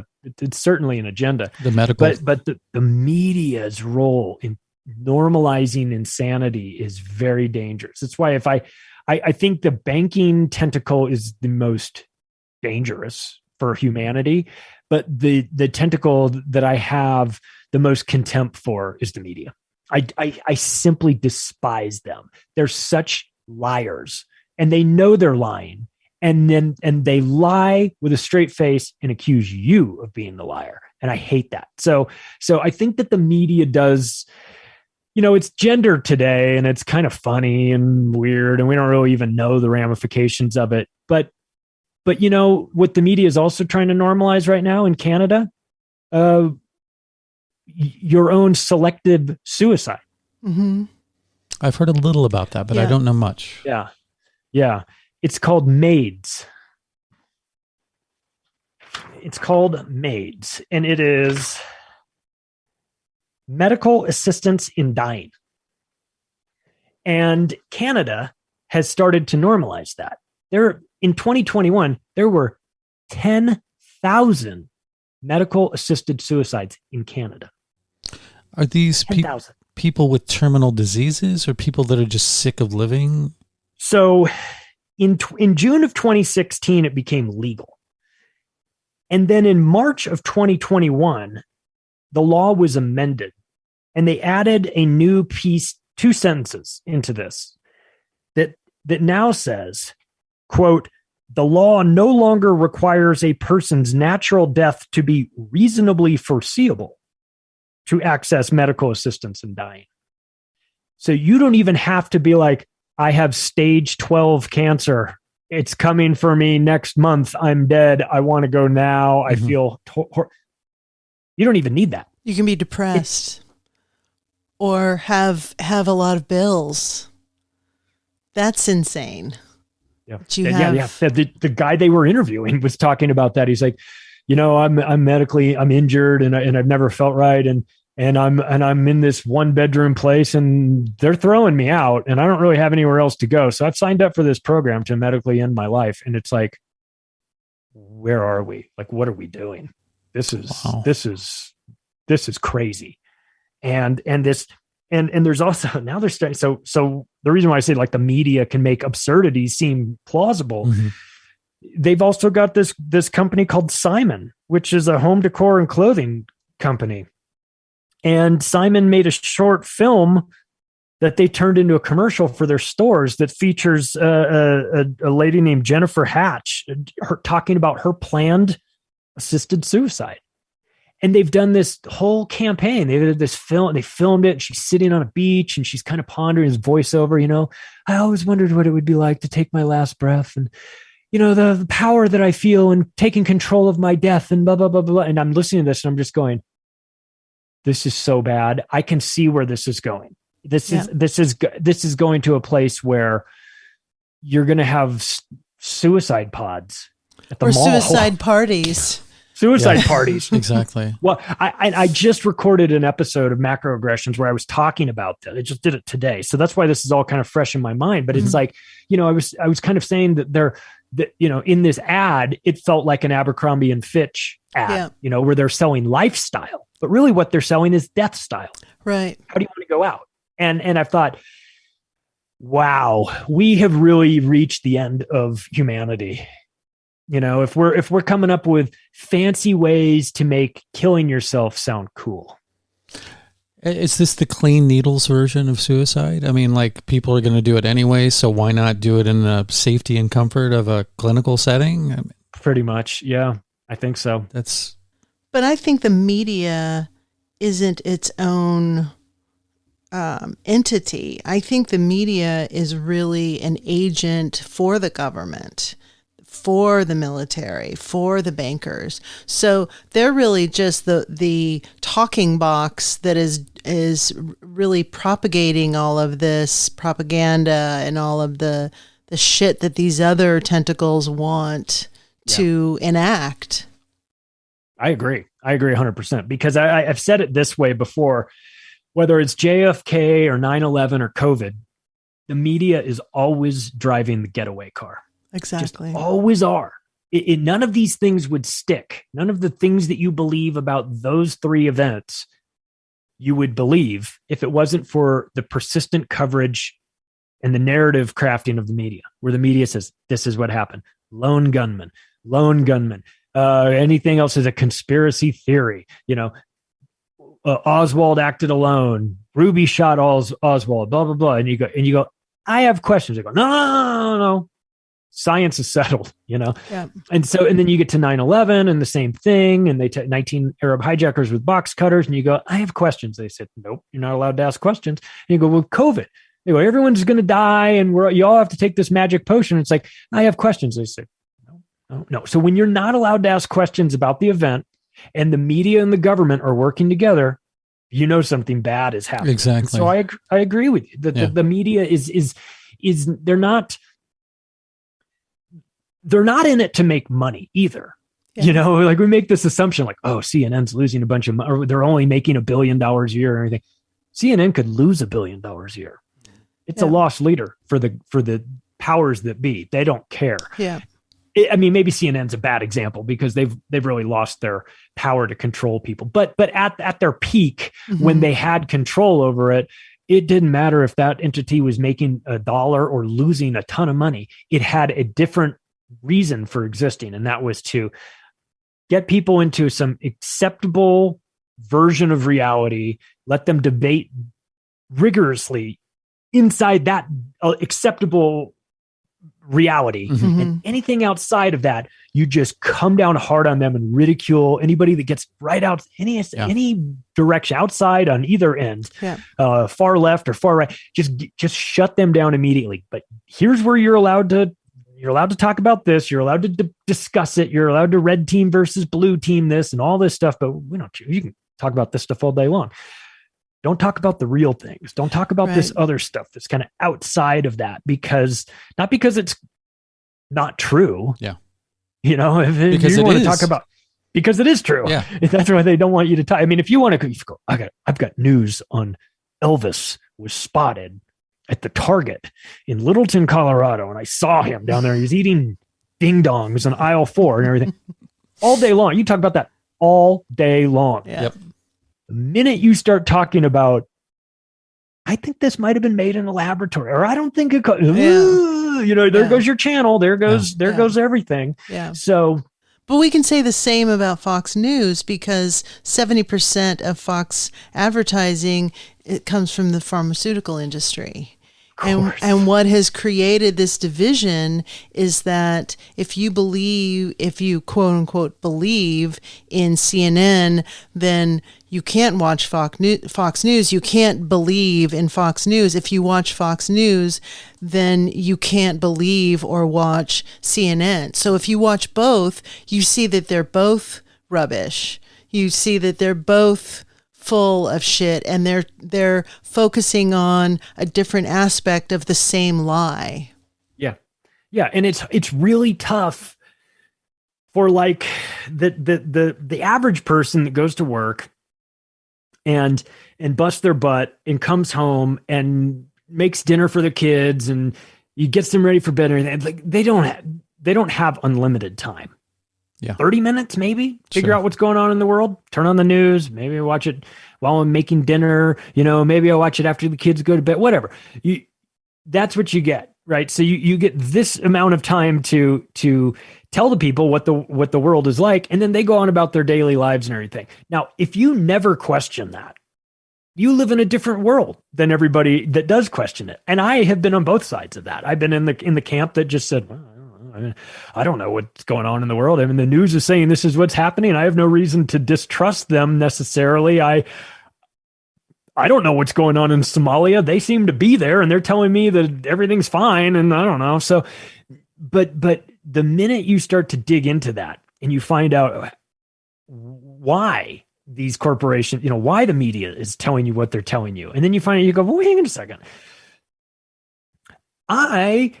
certainly an agenda. The medical, but the media's role in normalizing insanity is very dangerous. That's why I think the banking tentacle is the most dangerous for humanity, but the tentacle that I have the most contempt for is the media. I simply despise them. They're such liars, and they know they're lying, and they lie with a straight face and accuse you of being the liar. And I hate that. So I think that the media does, it's gender today, and it's kind of funny and weird, and we don't really even know the ramifications of it. But what the media is also trying to normalize right now in Canada, your own selective suicide. Mm-hmm. I've heard a little about that, but I don't know much. Yeah. It's called MAIDS. And it is medical assistance in dying. And Canada has started to normalize that. In 2021, there were 10,000 medical assisted suicides in Canada. Are these people with terminal diseases or people that are just sick of living? So in June of 2016, it became legal. And then in March of 2021, the law was amended And they added a new piece, 2 sentences into this that now says, quote, the law no longer requires a person's natural death to be reasonably foreseeable to access medical assistance in dying. So you don't even have to be like, I have stage 12 cancer. It's coming for me next month. I'm dead. I want to go now. I feel you don't even need that. You can be depressed or have a lot of bills. That's insane. Yeah. The guy they were interviewing was talking about that. He's like, I'm injured and I've never felt right. And I'm in this 1-bedroom place and they're throwing me out and I don't really have anywhere else to go. So I've signed up for this program to medically end my life. And it's like, where are we? Like, what are we doing? This is crazy. And there's also, now they're starting. So the reason why I say like the media can make absurdities seem plausible. They've also got this company called Simon, which is a home decor and clothing company. And Simon made a short film that they turned into a commercial for their stores that features a lady named Jennifer Hatch, her talking about her planned assisted suicide. And they've done this whole campaign. They did this film, they filmed it, and she's sitting on a beach and she's kind of pondering his voiceover, I always wondered what it would be like to take my last breath and, the power that I feel in taking control of my death and blah, blah, blah, blah. And I'm listening to this and I'm just going, this is so bad. I can see where this is going. This is going to a place where you're going to have suicide pods at the mall. Suicide parties. Parties. Exactly. Well, I just recorded an episode of Macroaggressions where I was talking about that. I just did it today. So that's why this is all kind of fresh in my mind. But it's like, I was kind of saying that in this ad, it felt like an Abercrombie and Fitch ad, where they're selling lifestyle, but really what they're selling is death style. Right. How do you want to go out? And I've thought, wow, we have really reached the end of humanity. If we're coming up with fancy ways to make killing yourself sound cool. Is this the clean needles version of suicide? I mean, like, people are going to do it anyway, so why not do it in the safety and comfort of a clinical setting? I mean, pretty much. Yeah, I think so. But I think the media isn't its own entity. I think the media is really an agent for the government, for the military, for the bankers. So they're really just the talking box that is really propagating all of this propaganda and all of the shit that these other tentacles want to enact. I agree 100% because I've said it this way before, whether it's JFK or 9/11 or COVID, the media is always driving the getaway car. Exactly. Just always are. None of these things would stick. None of the things that you believe about those 3 events you would believe if it wasn't for the persistent coverage and the narrative crafting of the media, where the media says, this is what happened. Lone gunman. Anything else is a conspiracy theory. Oswald acted alone. Ruby shot Oswald, blah, blah, blah. And you go, I have questions. I go, no. Science is settled, Yeah. And then you get to 9/11 and the same thing. And they take 19 Arab hijackers with box cutters. And you go, I have questions. They said, nope, you're not allowed to ask questions. And you go, well, COVID. They go, everyone's going to die. And you all have to take this magic potion. It's like, I have questions. They said, no. So when you're not allowed to ask questions about the event and the media and the government are working together, something bad is happening. Exactly. So I agree with you that the media is they're not in it to make money either. Yeah. Like we make this assumption like, oh, CNN's losing a bunch of money, or they're only making $1 billion a year or anything. CNN could lose $1 billion a year. It's a lost leader for the powers that be. They don't care. Yeah. Maybe CNN's a bad example because they've really lost their power to control people. But at their peak, when they had control over it, it didn't matter if that entity was making $1 or losing a ton of money. It had a different reason for existing, and that was to get people into some acceptable version of reality let them debate rigorously inside that acceptable reality. Mhm. And anything outside of that, you just come down hard on them and ridicule anybody that gets right out any direction outside on either end, far left or far right. Just shut them down immediately. But here's where you're allowed to talk about this. You're allowed to discuss it. You're allowed to red team versus blue team this and all this stuff. But you can talk about this stuff all day long. Don't talk about the real things. Don't talk about this other stuff that's kind of outside of that, not because it's not true. Yeah. Because you want to talk about, because it is true. Yeah. That's why they don't want you to talk. I mean, if you want to go, I've got news on Elvis was spotted at the Target in Littleton, Colorado. And I saw him down there. He was eating ding dongs on aisle 4 and everything all day long. You talk about that all day long. Yeah. Yep. The minute you start talking about, I think this might have been made in a laboratory, or I don't think it could, there goes your channel. There goes everything. Yeah. So, but we can say the same about Fox News, because 70% of Fox advertising, it comes from the pharmaceutical industry. And what has created this division is that if you quote unquote believe in CNN, then you can't watch Fox News. You can't believe in Fox News. If you watch Fox News, then you can't believe or watch CNN. So if you watch both, you see that they're both rubbish. You see that they're both full of shit, and they're focusing on a different aspect of the same lie. Yeah, and it's really tough for like the average person that goes to work and busts their butt and comes home and makes dinner for the kids and he gets them ready for bed, and like they don't have unlimited time. Yeah. 30 minutes, maybe figure out what's going on in the world, turn on the news, maybe watch it while I'm making dinner, maybe I'll watch it after the kids go to bed, whatever. That's what you get, right? So you get this amount of time to tell the people what the world is like, and then they go on about their daily lives and everything. Now, if you never question that, you live in a different world than everybody that does question it. And I have been on both sides of that. I've been in the camp that just said, well, I don't know what's going on in the world. I mean, the news is saying this is what's happening. I have no reason to distrust them necessarily. I don't know what's going on in Somalia. They seem to be there and they're telling me that everything's fine. And I don't know. So, but the minute you start to dig into that and you find out why these corporations, why the media is telling you what they're telling you, and then you find out, you go, well, wait a second. I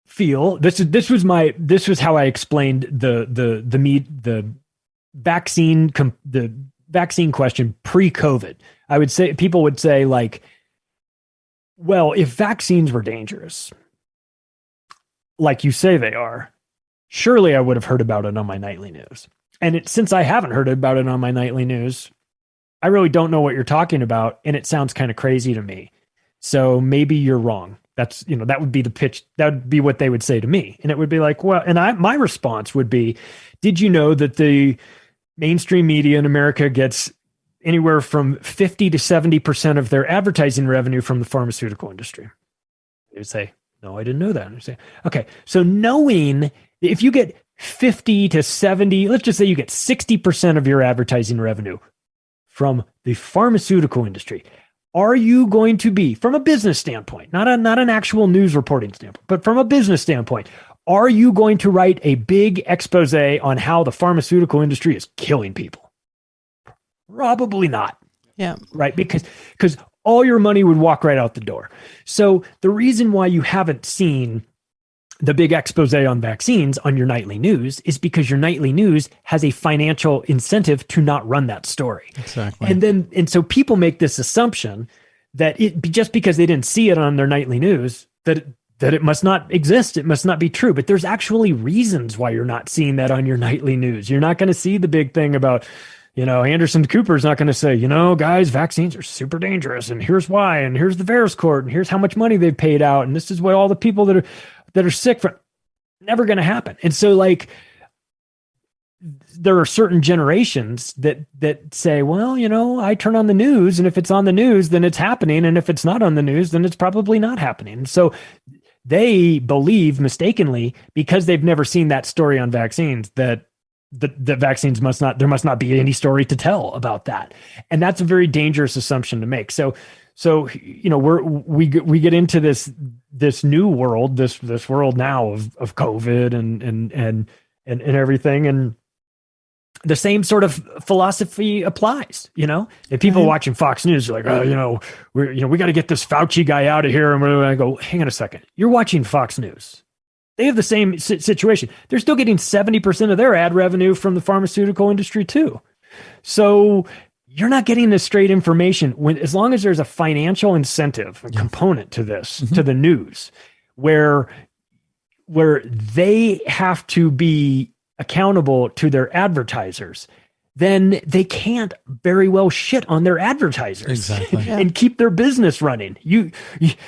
feel this was how I explained the vaccine question pre-COVID. I would say, people would say like, well, if vaccines were dangerous, like you say they are, surely I would have heard about it on my nightly news. And since I haven't heard about it on my nightly news, I really don't know what you're talking about. And it sounds kind of crazy to me. So maybe you're wrong. That's, that would be the pitch. That would be what they would say to me. And it would be like, well, and my response would be, did you know that the mainstream media in America gets anywhere from 50 to 70% of their advertising revenue from the pharmaceutical industry? They would say, no, I didn't know that. And I say, okay. So knowing if you get 50 to 70, let's just say you get 60% of your advertising revenue from the pharmaceutical industry, are you going to be, from a business standpoint, not an actual news reporting standpoint, but from a business standpoint, are you going to write a big expose on how the pharmaceutical industry is killing people? Probably not. Yeah. Right. Because all your money would walk right out the door. So the reason why you haven't seen the big expose on vaccines on your nightly news is because your nightly news has a financial incentive to not run that story. Exactly. And so people make this assumption that just because they didn't see it on their nightly news, that it must not exist. It must not be true. But there's actually reasons why you're not seeing that on your nightly news. You're not going to see the big thing about, Anderson Cooper's not going to say, guys, vaccines are super dangerous, and here's why, and here's the VAERS court, and here's how much money they've paid out, and this is what all the people that are sick from. Never going to happen. And so, like, there are certain generations that say, well, I turn on the news, and if it's on the news, then it's happening. And if it's not on the news, then it's probably not happening. So they believe mistakenly, because they've never seen that story on vaccines, that the vaccines there must not be any story to tell about that. And that's a very dangerous assumption to make. So we get into this new world, this world now of COVID and everything. And the same sort of philosophy applies, if people watching Fox News are like, we got to get this Fauci guy out of here. And I go, hang on a second. You're watching Fox News. They have the same situation. They're still getting 70% of their ad revenue from the pharmaceutical industry too. So you're not getting the straight information as long as there's a financial incentive component to this, to the news, where they have to be accountable to their advertisers, then they can't very well shit on their advertisers and keep their business running.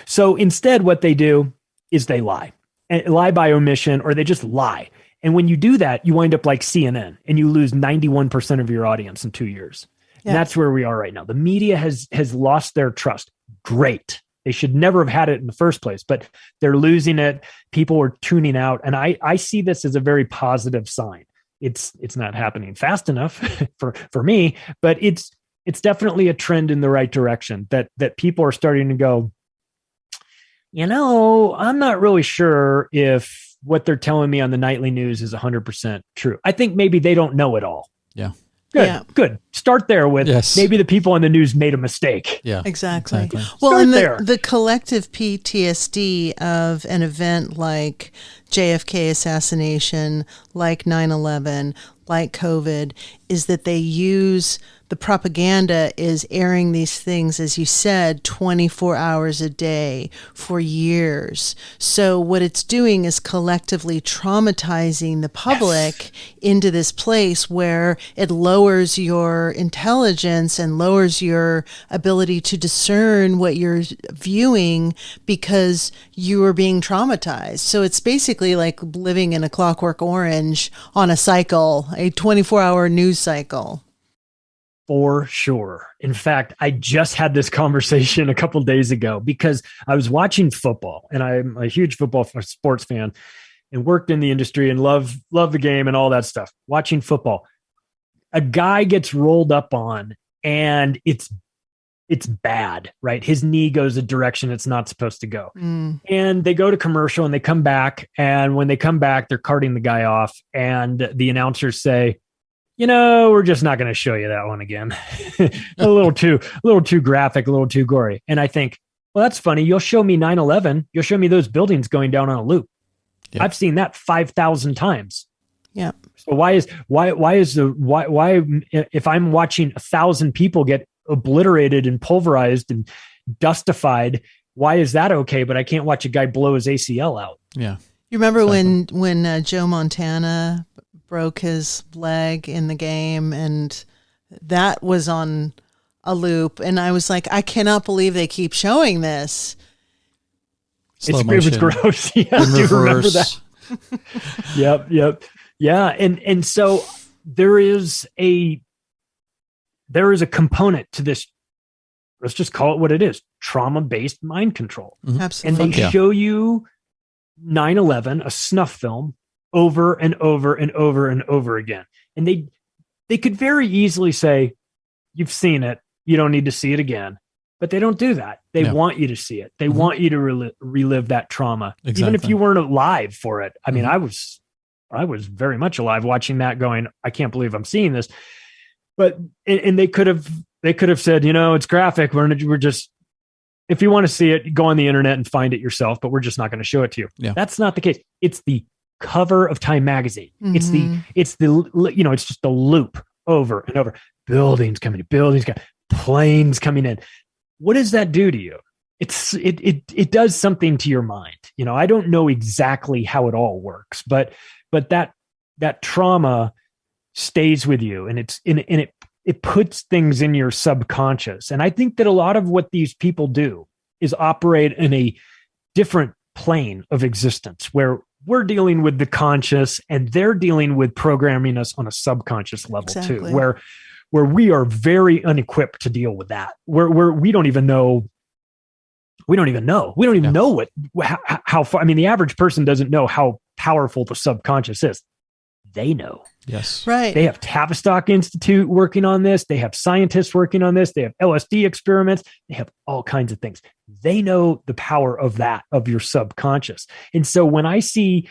So instead, what they do is they lie by omission, or they just lie. And when you do that, you wind up like CNN, and you lose 91% of your audience in 2 years. Yeah. And that's where we are right now. The media has lost their trust. Great. They should never have had it in the first place, but they're losing it. People are tuning out. And I see this as a very positive sign. It's not happening fast enough for me, but it's definitely a trend in the right direction, that people are starting to go, I'm not really sure if what they're telling me on the nightly news is 100% true. I think maybe they don't know it all. Yeah. Good. Start there with maybe the people on the news made a mistake. Yeah, exactly. Well, and the collective PTSD of an event like JFK assassination, like 9/11, like COVID, is that they use the propaganda is airing these things, as you said, 24 hours a day for years. So what it's doing is collectively traumatizing the public into this place where it lowers your intelligence and lowers your ability to discern what you're viewing because you are being traumatized. So it's basically like living in a Clockwork Orange on a cycle, a 24-hour news cycle. For sure. In fact, I just had this conversation a couple days ago because I was watching football, and I'm a huge football sports fan and worked in the industry and love the game and all that stuff. Watching football, a guy gets rolled up on, and it's bad, right? His knee goes a direction it's not supposed to go. And they go to commercial, and they come back. And when they come back, they're carting the guy off, and the announcers say, we're just not going to show you that one again. a little too graphic, a little too gory. And I think, well, that's funny. You'll show me 9/11. You'll show me those buildings going down on a loop. Yep. I've seen that 5,000 times. Yeah. So why if I'm watching 1,000 people get obliterated and pulverized and dustified, why is that okay? But I can't watch a guy blow his ACL out. Yeah. You remember when Joe Montana broke his leg in the game, and that was on a loop, and I was like, I cannot believe they keep showing this. It was gross. Yeah, I do remember that. Yep. Yeah, and so there is a component to this. Let's just call it what it is: trauma-based mind control. Mm-hmm. Absolutely. And they show you 9/11, a snuff film, over and over and over and over again. And they could very easily say, you've seen it, you don't need to see it again. But they don't do that. They want you to see it. They want you to relive that trauma, even if you weren't alive for it. I mean, I was very much alive watching that, going, I can't believe I'm seeing this. But and they could have said, it's graphic. We're just, if you want to see it, go on the internet and find it yourself, but we're just not going to show it to you. Yeah. That's not the case. It's the cover of Time magazine. It's just the loop over and over. Buildings coming, planes coming in. What does that do to you? It does something to your mind. I don't know exactly how it all works, but that trauma stays with you, and it puts things in your subconscious. And I think that a lot of what these people do is operate in a different plane of existence where we're dealing with the conscious, and they're dealing with programming us on a subconscious level too, where we are very unequipped to deal with that. We don't even know how far. I mean, the average person doesn't know how powerful the subconscious is. They know. Yes. Right. They have Tavistock Institute working on this. They have scientists working on this. They have LSD experiments. They have all kinds of things. They know the power of that, of your subconscious. And so when I see,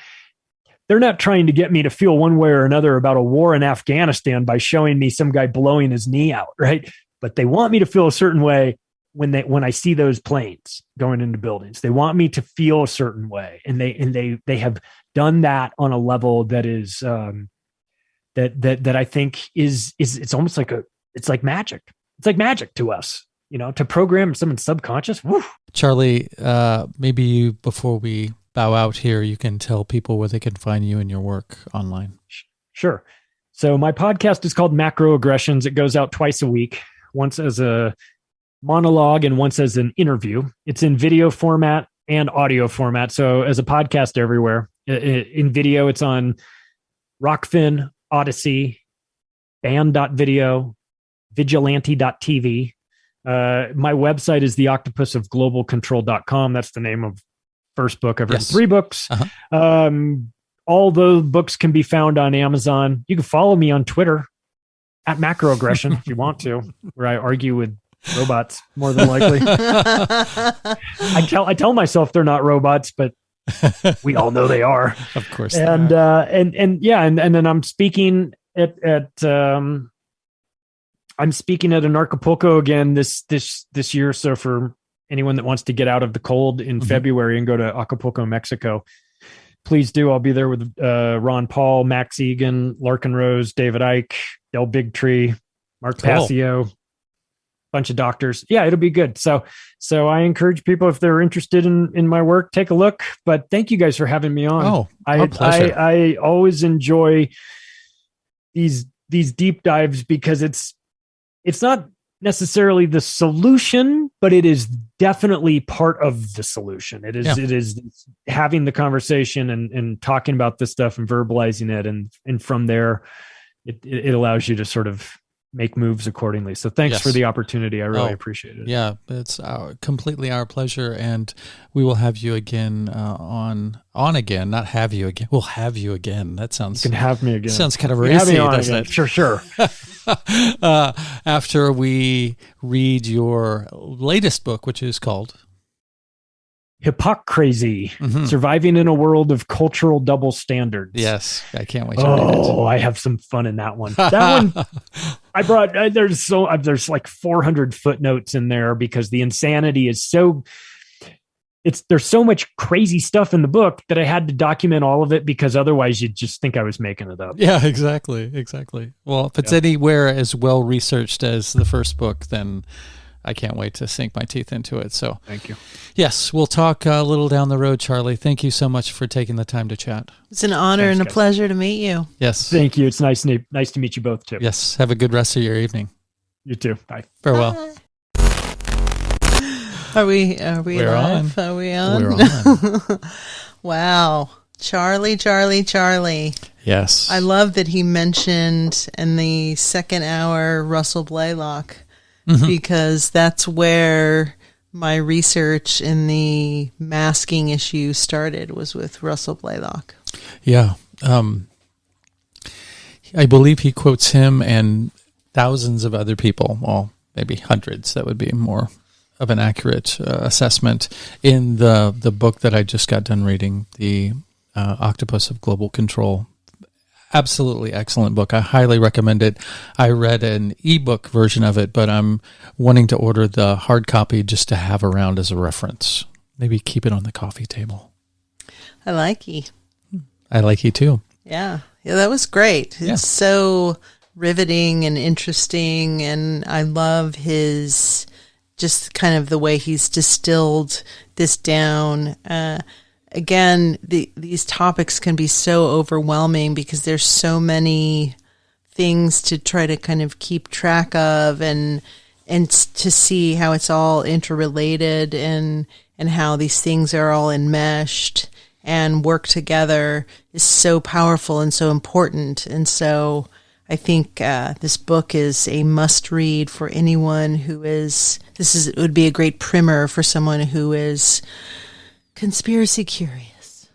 they're not trying to get me to feel one way or another about a war in Afghanistan by showing me some guy blowing his knee out, right? But they want me to feel a certain way when I see those planes going into buildings. They want me to feel a certain way, and they have done that on a level that is that I think is it's almost like it's like magic. It's like magic to us, to program someone's subconscious. Woo. Charlie, maybe you, before we bow out here, you can tell people where they can find you and your work online. Sure. So my podcast is called Macroaggressions. It goes out twice a week, once as a monologue and once as an interview. It's in video format and audio format. So as a podcast everywhere. In video, it's on Rockfin, Odyssey, Band.video, Vigilante.tv. My website is the Octopus of Global Control.com. That's the name of first book. I've written 3 books. Uh-huh. All the books can be found on Amazon. You can follow me on Twitter at Macroaggression if you want to, where I argue with robots more than likely. I tell myself they're not robots, but we all know they are. Of course. And then I'm speaking at I'm speaking at an Acapulco again this year. So for anyone that wants to get out of the cold in February and go to Acapulco, Mexico, please do. I'll be there with Ron Paul, Max Egan, Larkin Rose, David Icke, Del Bigtree, Mark Passio, bunch of doctors. Yeah, it'll be good. So I encourage people, if they're interested in my work, take a look. But thank you guys for having me on. Oh, our pleasure. I always enjoy these deep dives because it's not necessarily the solution, but it is definitely part of the solution. It is having the conversation and talking about this stuff and verbalizing it. And from there, it allows you to sort of make moves accordingly. So thanks for the opportunity. I really appreciate it. Yeah, it's completely our pleasure. And we will have you again on again, not have you again. We'll have you again. That sounds... You can have me again. Sounds kind of racy, doesn't it? Sure. After we read your latest book, which is called... Hypocrisy, Surviving in a World of Cultural Double Standards. Yes, I can't wait to read it. Oh, I have some fun in that one. That one, I brought, there's like 400 footnotes in there because the insanity is there's so much crazy stuff in the book that I had to document all of it because otherwise you'd just think I was making it up. Yeah, exactly. Well, if it's anywhere as well researched as the first book, then I can't wait to sink my teeth into it. So thank you. Yes, we'll talk a little down the road, Charlie. Thank you so much for taking the time to chat. It's an honor and a pleasure to meet you. Yes. Thank you. It's nice to meet you both too. Yes. Have a good rest of your evening. You too. Bye. Farewell. Are we We're live? on. Are we on? We're on. Wow. Charlie. Yes. I love that he mentioned in the second hour Russell Blaylock. Because that's where my research in the masking issue started, was with Russell Blaylock. Yeah. I believe he quotes him and thousands of other people, well, maybe hundreds. That would be more of an accurate assessment in the book that I just got done reading, the Octopus of Global Control. Absolutely excellent book. I highly recommend it. I read an ebook version of it, but I'm wanting to order the hard copy just to have around as a reference. Maybe keep it on the coffee table. I like you. I like you too. Yeah, that was great. It's so riveting and interesting, and I love his just kind of the way he's distilled this down. Again, these topics can be so overwhelming because there's so many things to try to kind of keep track of and to see how it's all interrelated and how these things are all enmeshed. and work together is so powerful and so important. And so I think this book is a must read for anyone who is, it would be a great primer for someone who is conspiracy curious.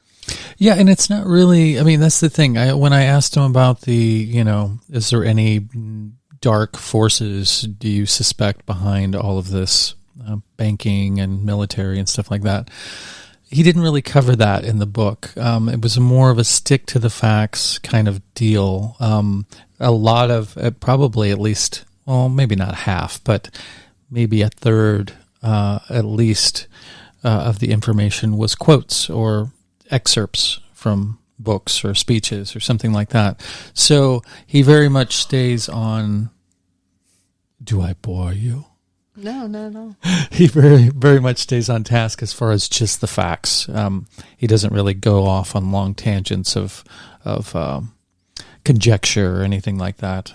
Yeah, and it's not really, I mean, that's the thing. When I asked him about is there any dark forces do you suspect behind all of this banking and military and stuff like that, he didn't really cover that in the book. It was more of a stick to the facts kind of deal. A lot of, probably at least, well, maybe not half, but maybe a third at least of the information was quotes or excerpts from books or speeches or something like that. So he very much stays on, do I bore you? No. He very, very much stays on task as far as just the facts. He doesn't really go off on long tangents of conjecture or anything like that.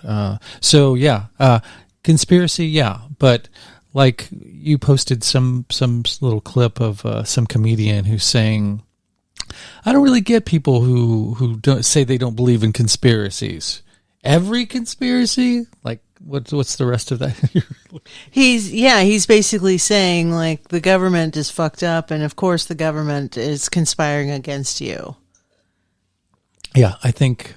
Conspiracy, yeah, but like you posted some little clip of some comedian who's saying, I don't really get people who don't say they don't believe in conspiracies. Every conspiracy? Like, what's the rest of that? He's basically saying, like, the government is fucked up, and of course the government is conspiring against you. Yeah, I think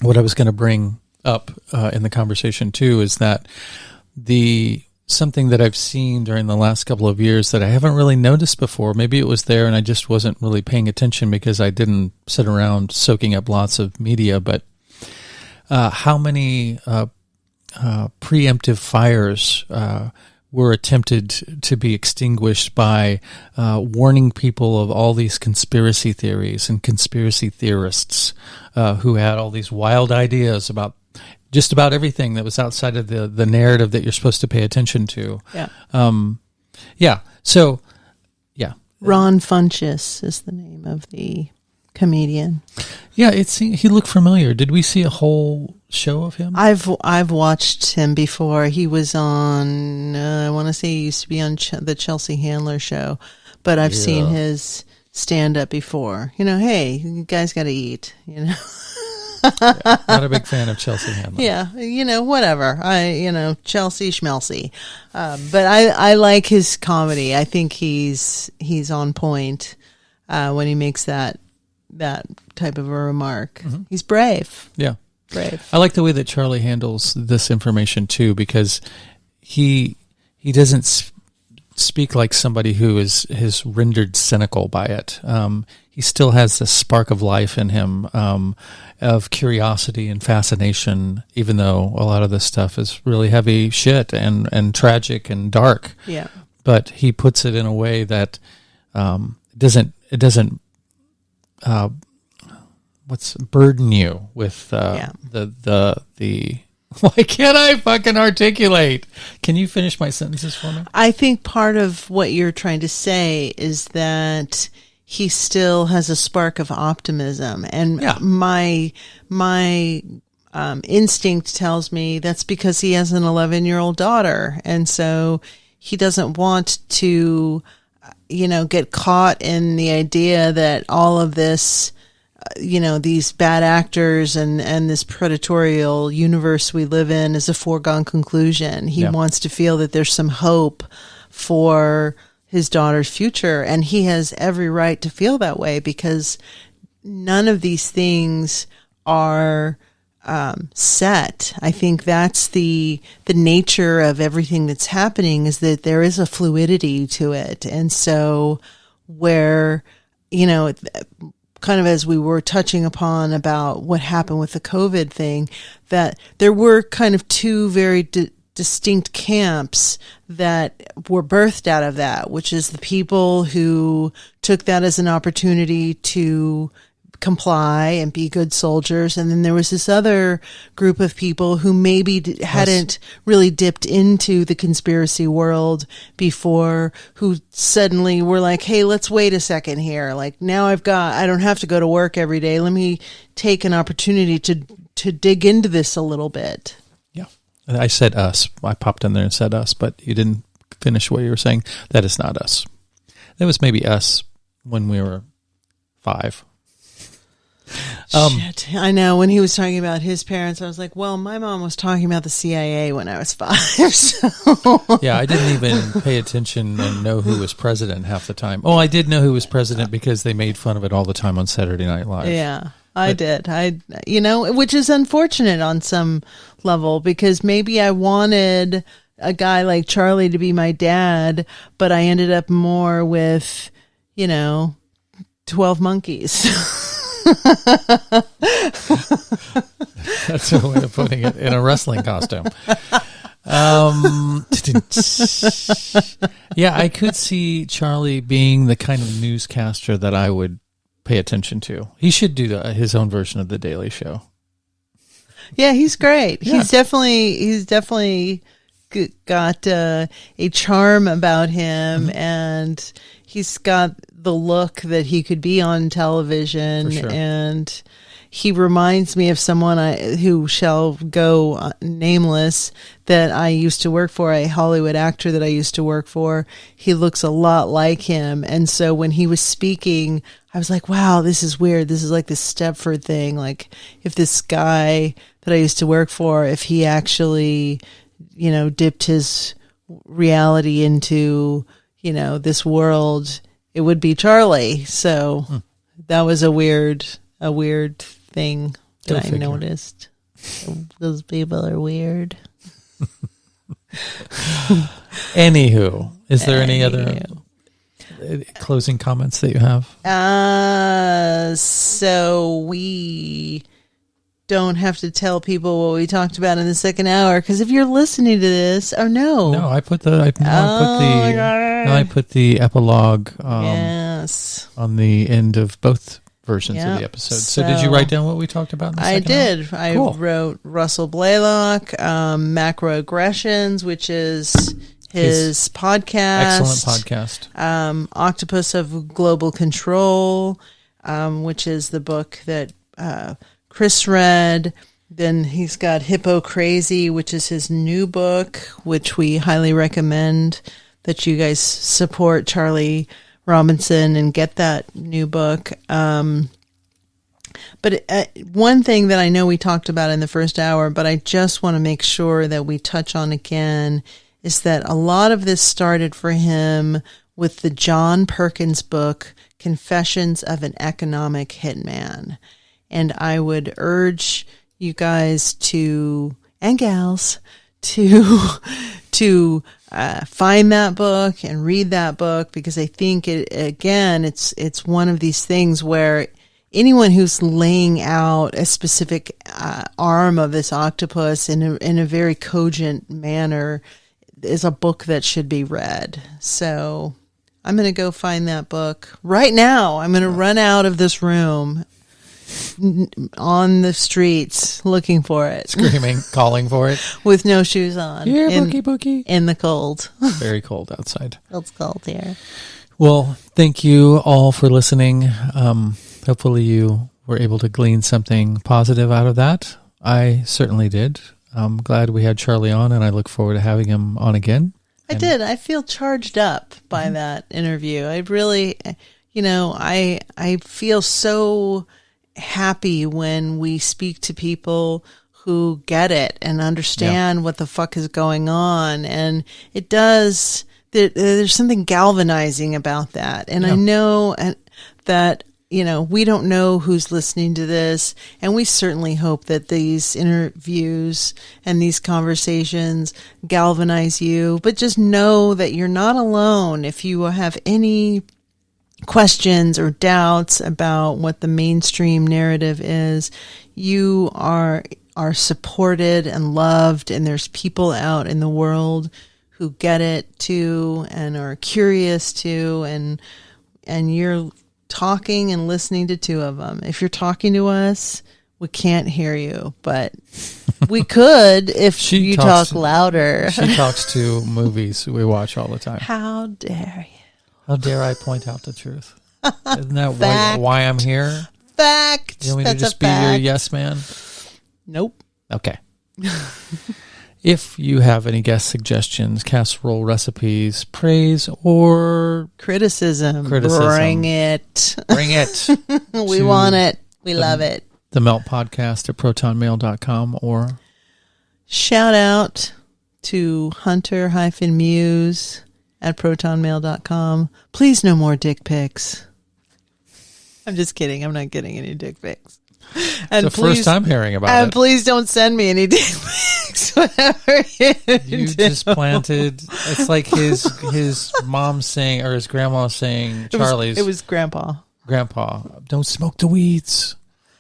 what I was going to bring up in the conversation too is that something that I've seen during the last couple of years that I haven't really noticed before. Maybe it was there and I just wasn't really paying attention because I didn't sit around soaking up lots of media, but how many preemptive fires were attempted to be extinguished by warning people of all these conspiracy theories and conspiracy theorists who had all these wild ideas about just about everything that was outside of the narrative that you're supposed to pay attention to. Yeah. So. Ron Funches is the name of the comedian. Yeah, he looked familiar. Did we see a whole show of him? I've watched him before. He was on, I want to say he used to be on the Chelsea Handler show, but I've seen his stand-up before. Hey, you guys got to eat, Not a big fan of Chelsea Handler. Yeah, whatever. Chelsea schmelzy. But I like his comedy. I think he's on point when he makes that type of a remark. Mm-hmm. He's brave. Yeah. Brave. I like the way that Charlie handles this information too, because he doesn't speak like somebody who is rendered cynical by it. He still has this spark of life in him, of curiosity and fascination, even though a lot of this stuff is really heavy shit and tragic and dark. Yeah. But he puts it in a way that doesn't burden you with the why can't I fucking articulate? Can you finish my sentences for me? I think part of what you're trying to say is that he still has a spark of optimism, and my instinct tells me that's because he has an 11-year-old daughter, and so he doesn't want to get caught in the idea that all of this, these bad actors and this predatorial universe we live in is a foregone conclusion. He wants to feel that there's some hope for his daughter's future, and he has every right to feel that way because none of these things are set. I think that's the nature of everything that's happening, is that there is a fluidity to it. And so where, kind of as we were touching upon about what happened with the COVID thing, that there were kind of two very distinct camps that were birthed out of that, which is the people who took that as an opportunity to comply and be good soldiers. And then there was this other group of people who maybe hadn't really dipped into the conspiracy world before, who suddenly were like, hey, let's wait a second here. Like, now I don't have to go to work every day. Let me take an opportunity to dig into this a little bit. Yeah. I said us. I popped in there and said us, but you didn't finish what you were saying. That is not us. That was maybe us when we were 5. Shit. I know. When he was talking about his parents, I was like, well, my mom was talking about the CIA when I was 5. So. Yeah, I didn't even pay attention and know who was president half the time. Oh, I did know who was president because they made fun of it all the time on Saturday Night Live. Yeah, I did. Which is unfortunate on some level, because maybe I wanted a guy like Charlie to be my dad, but I ended up more with, 12 monkeys. That's a way of putting it, in a wrestling costume. Yeah, I could see Charlie being the kind of newscaster that I would pay attention to. He should do his own version of The Daily Show. Yeah, he's great. Yeah. He's definitely got a charm about him, and he's got the look that he could be on television. For sure. And he reminds me of someone who shall go nameless that I used to work for, a Hollywood actor that I used to work for. He looks a lot like him. And so when he was speaking, I was like, wow, this is weird. This is like this Stepford thing. Like, if this guy that I used to work for, if he actually, dipped his reality into, this world, it would be Charlie. So that was a weird thing that I noticed. Those people are weird. Anywho, is there any other closing comments that you have? So we don't have to tell people what we talked about in the second hour, because if you're listening to this, no, I put the epilogue yes, on the end of both versions of the episode. So did you write down what we talked about in the second hour? I wrote Russell Blaylock, Macroaggressions, which is his podcast. Excellent podcast. Octopus of Global Control, which is the book that Chris read. Then he's got Hippo Crazy, which is his new book, which we highly recommend that you guys support Charlie Robinson and get that new book. But one thing that I know we talked about in the first hour, but I just want to make sure that we touch on again, is that a lot of this started for him with the John Perkins book, Confessions of an Economic Hitman. And I would urge you guys and gals to find that book and read that book, because I think it's one of these things where anyone who's laying out a specific arm of this octopus in a very cogent manner is a book that should be read. So I'm going to go find that book right now. I'm going to run out of this room on the streets looking for it, screaming, calling for it, with no shoes on. Here, bookie. In the cold. Very cold outside. It's cold here. Well, thank you all for listening. Hopefully you were able to glean something positive out of that. I certainly did. I'm glad we had Charlie on, and I look forward to having him on again. I did. I feel charged up by that interview. I really, I feel so happy when we speak to people who get it and understand what the fuck is going on. And it does, there's something galvanizing about that. And I know that, we don't know who's listening to this, and we certainly hope that these interviews and these conversations galvanize you. But just know that you're not alone. If you have any questions or doubts about what the mainstream narrative is, you are supported and loved, and there's people out in the world who get it too and are curious too, and you're talking and listening to two of them. If you're talking to us, we can't hear you, but we could if you talk louder. She talks to movies we watch all the time. How dare you? How dare I point out the truth? Isn't that why I'm here? Fact. You want me to just be your yes man? Nope. Okay. If you have any guest suggestions, casserole recipes, praise, or Criticism. Criticism. Bring it. bring it. We to want it. We love it. The Melt Podcast at protonmail.com, or Shout out to Hunter-Muse at protonmail.com. Please, no more dick pics. I'm just kidding. I'm not getting any dick pics. And it's the first time hearing about and it. please don't send me any dick pics. Whatever You just planted. It's like his mom saying, or his grandma saying, Charlie's. It was Grandpa. Grandpa, don't smoke the weeds.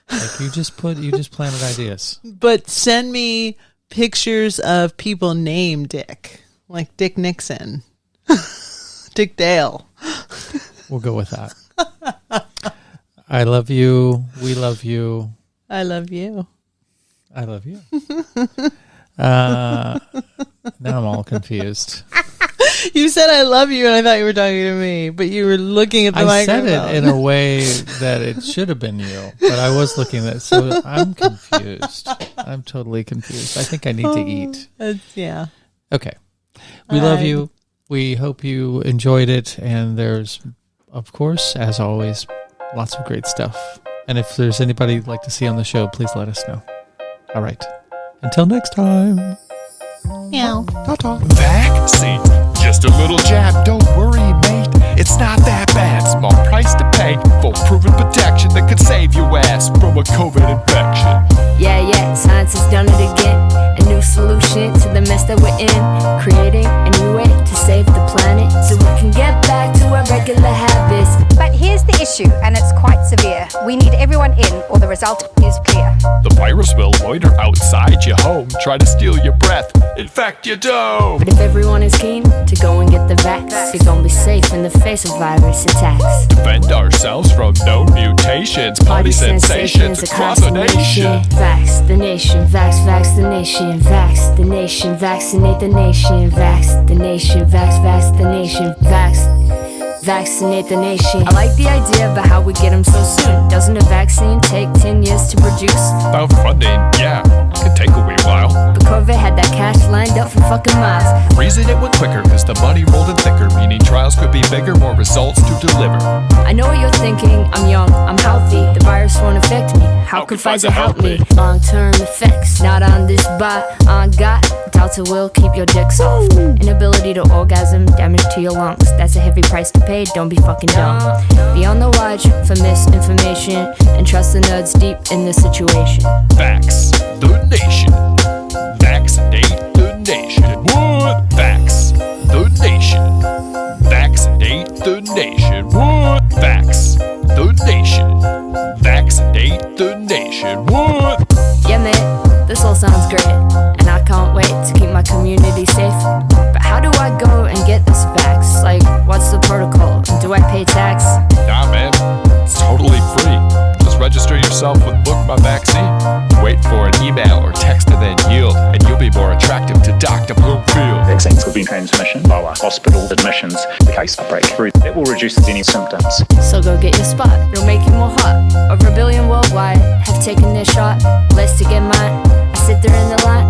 Like you just planted ideas. But send me pictures of people named Dick, like Dick Nixon, Dick Dale. We'll go with that. I love you. We love you. I love you. I love you. Now I'm all confused. You said I love you, and I thought you were talking to me, but you were looking at the I microphone. said it in a way that it should have been you, but I was looking at it, so I'm confused. I'm totally confused. I think I need to eat. Yeah. Okay. We love you. We hope you enjoyed it, and there's, of course, as always, lots of great stuff. And if there's anybody you'd like to see on the show, please let us know. All right. Until next time. Meow. Ta-ta. Vaccine, just a little jab, don't worry, mate. It's not that bad. Small price to pay for proven protection that could save your ass from a COVID infection. Yeah, science has done it again. A new solution to the mess that we're in. Creating a new way to save the planet so we can get back to our regular habits. But here's the issue, and it's quite severe. We need everyone in, or the result is clear. The virus will loiter outside your home, try to steal your breath, infect your dome. But if everyone is keen to go and get the vax, you're gonna be safe in the face of virus attacks. Defend ourselves from known mutations, party sensations across the nation. Vax the nation, vax the nation, vax the nation, vaccinate the nation, vax the nation, vax the nation, vaccinate the nation. I like the idea about how we get them so soon. Doesn't a vaccine take 10 years to produce? About funding, yeah, it could take a wee while. But COVID had that cash lined up for fucking miles. Reason it went quicker, cause the money rolled in thicker, meaning trials could be bigger, more results to deliver. I know what you're thinking, I'm young, I'm healthy, the virus won't affect me. How can Pfizer help me? Long-term effects, not on this bot, on God. Delta will keep your dicks off. Inability to orgasm, damage to your lungs. That's a heavy price to pay, don't be fucking dumb. Be on the watch for misinformation and trust the nerds deep in the situation. Vax the nation. Vaccinate the nation. What? Vax the nation. Vaccinate the nation. What? Vax the nation. Vaccinate the nation. What? Yeah, man, this all sounds great, and I can't wait to keep my community safe. But how do I go and get this vax? Like, what's the protocol? Do I pay tax? Nah, man, it's totally free. Just register yourself with Book My Vaccine. Wait for an email or text and then yield, and you'll be more attractive to Dr. Bloomfield. Vaccines will be transmission, lower hospital admissions, the case outbreak. It will reduce any symptoms. So go get your spot, it'll make you more hot. Over 1 billion worldwide have taken their shot. Let's to get mine, I sit there in the line.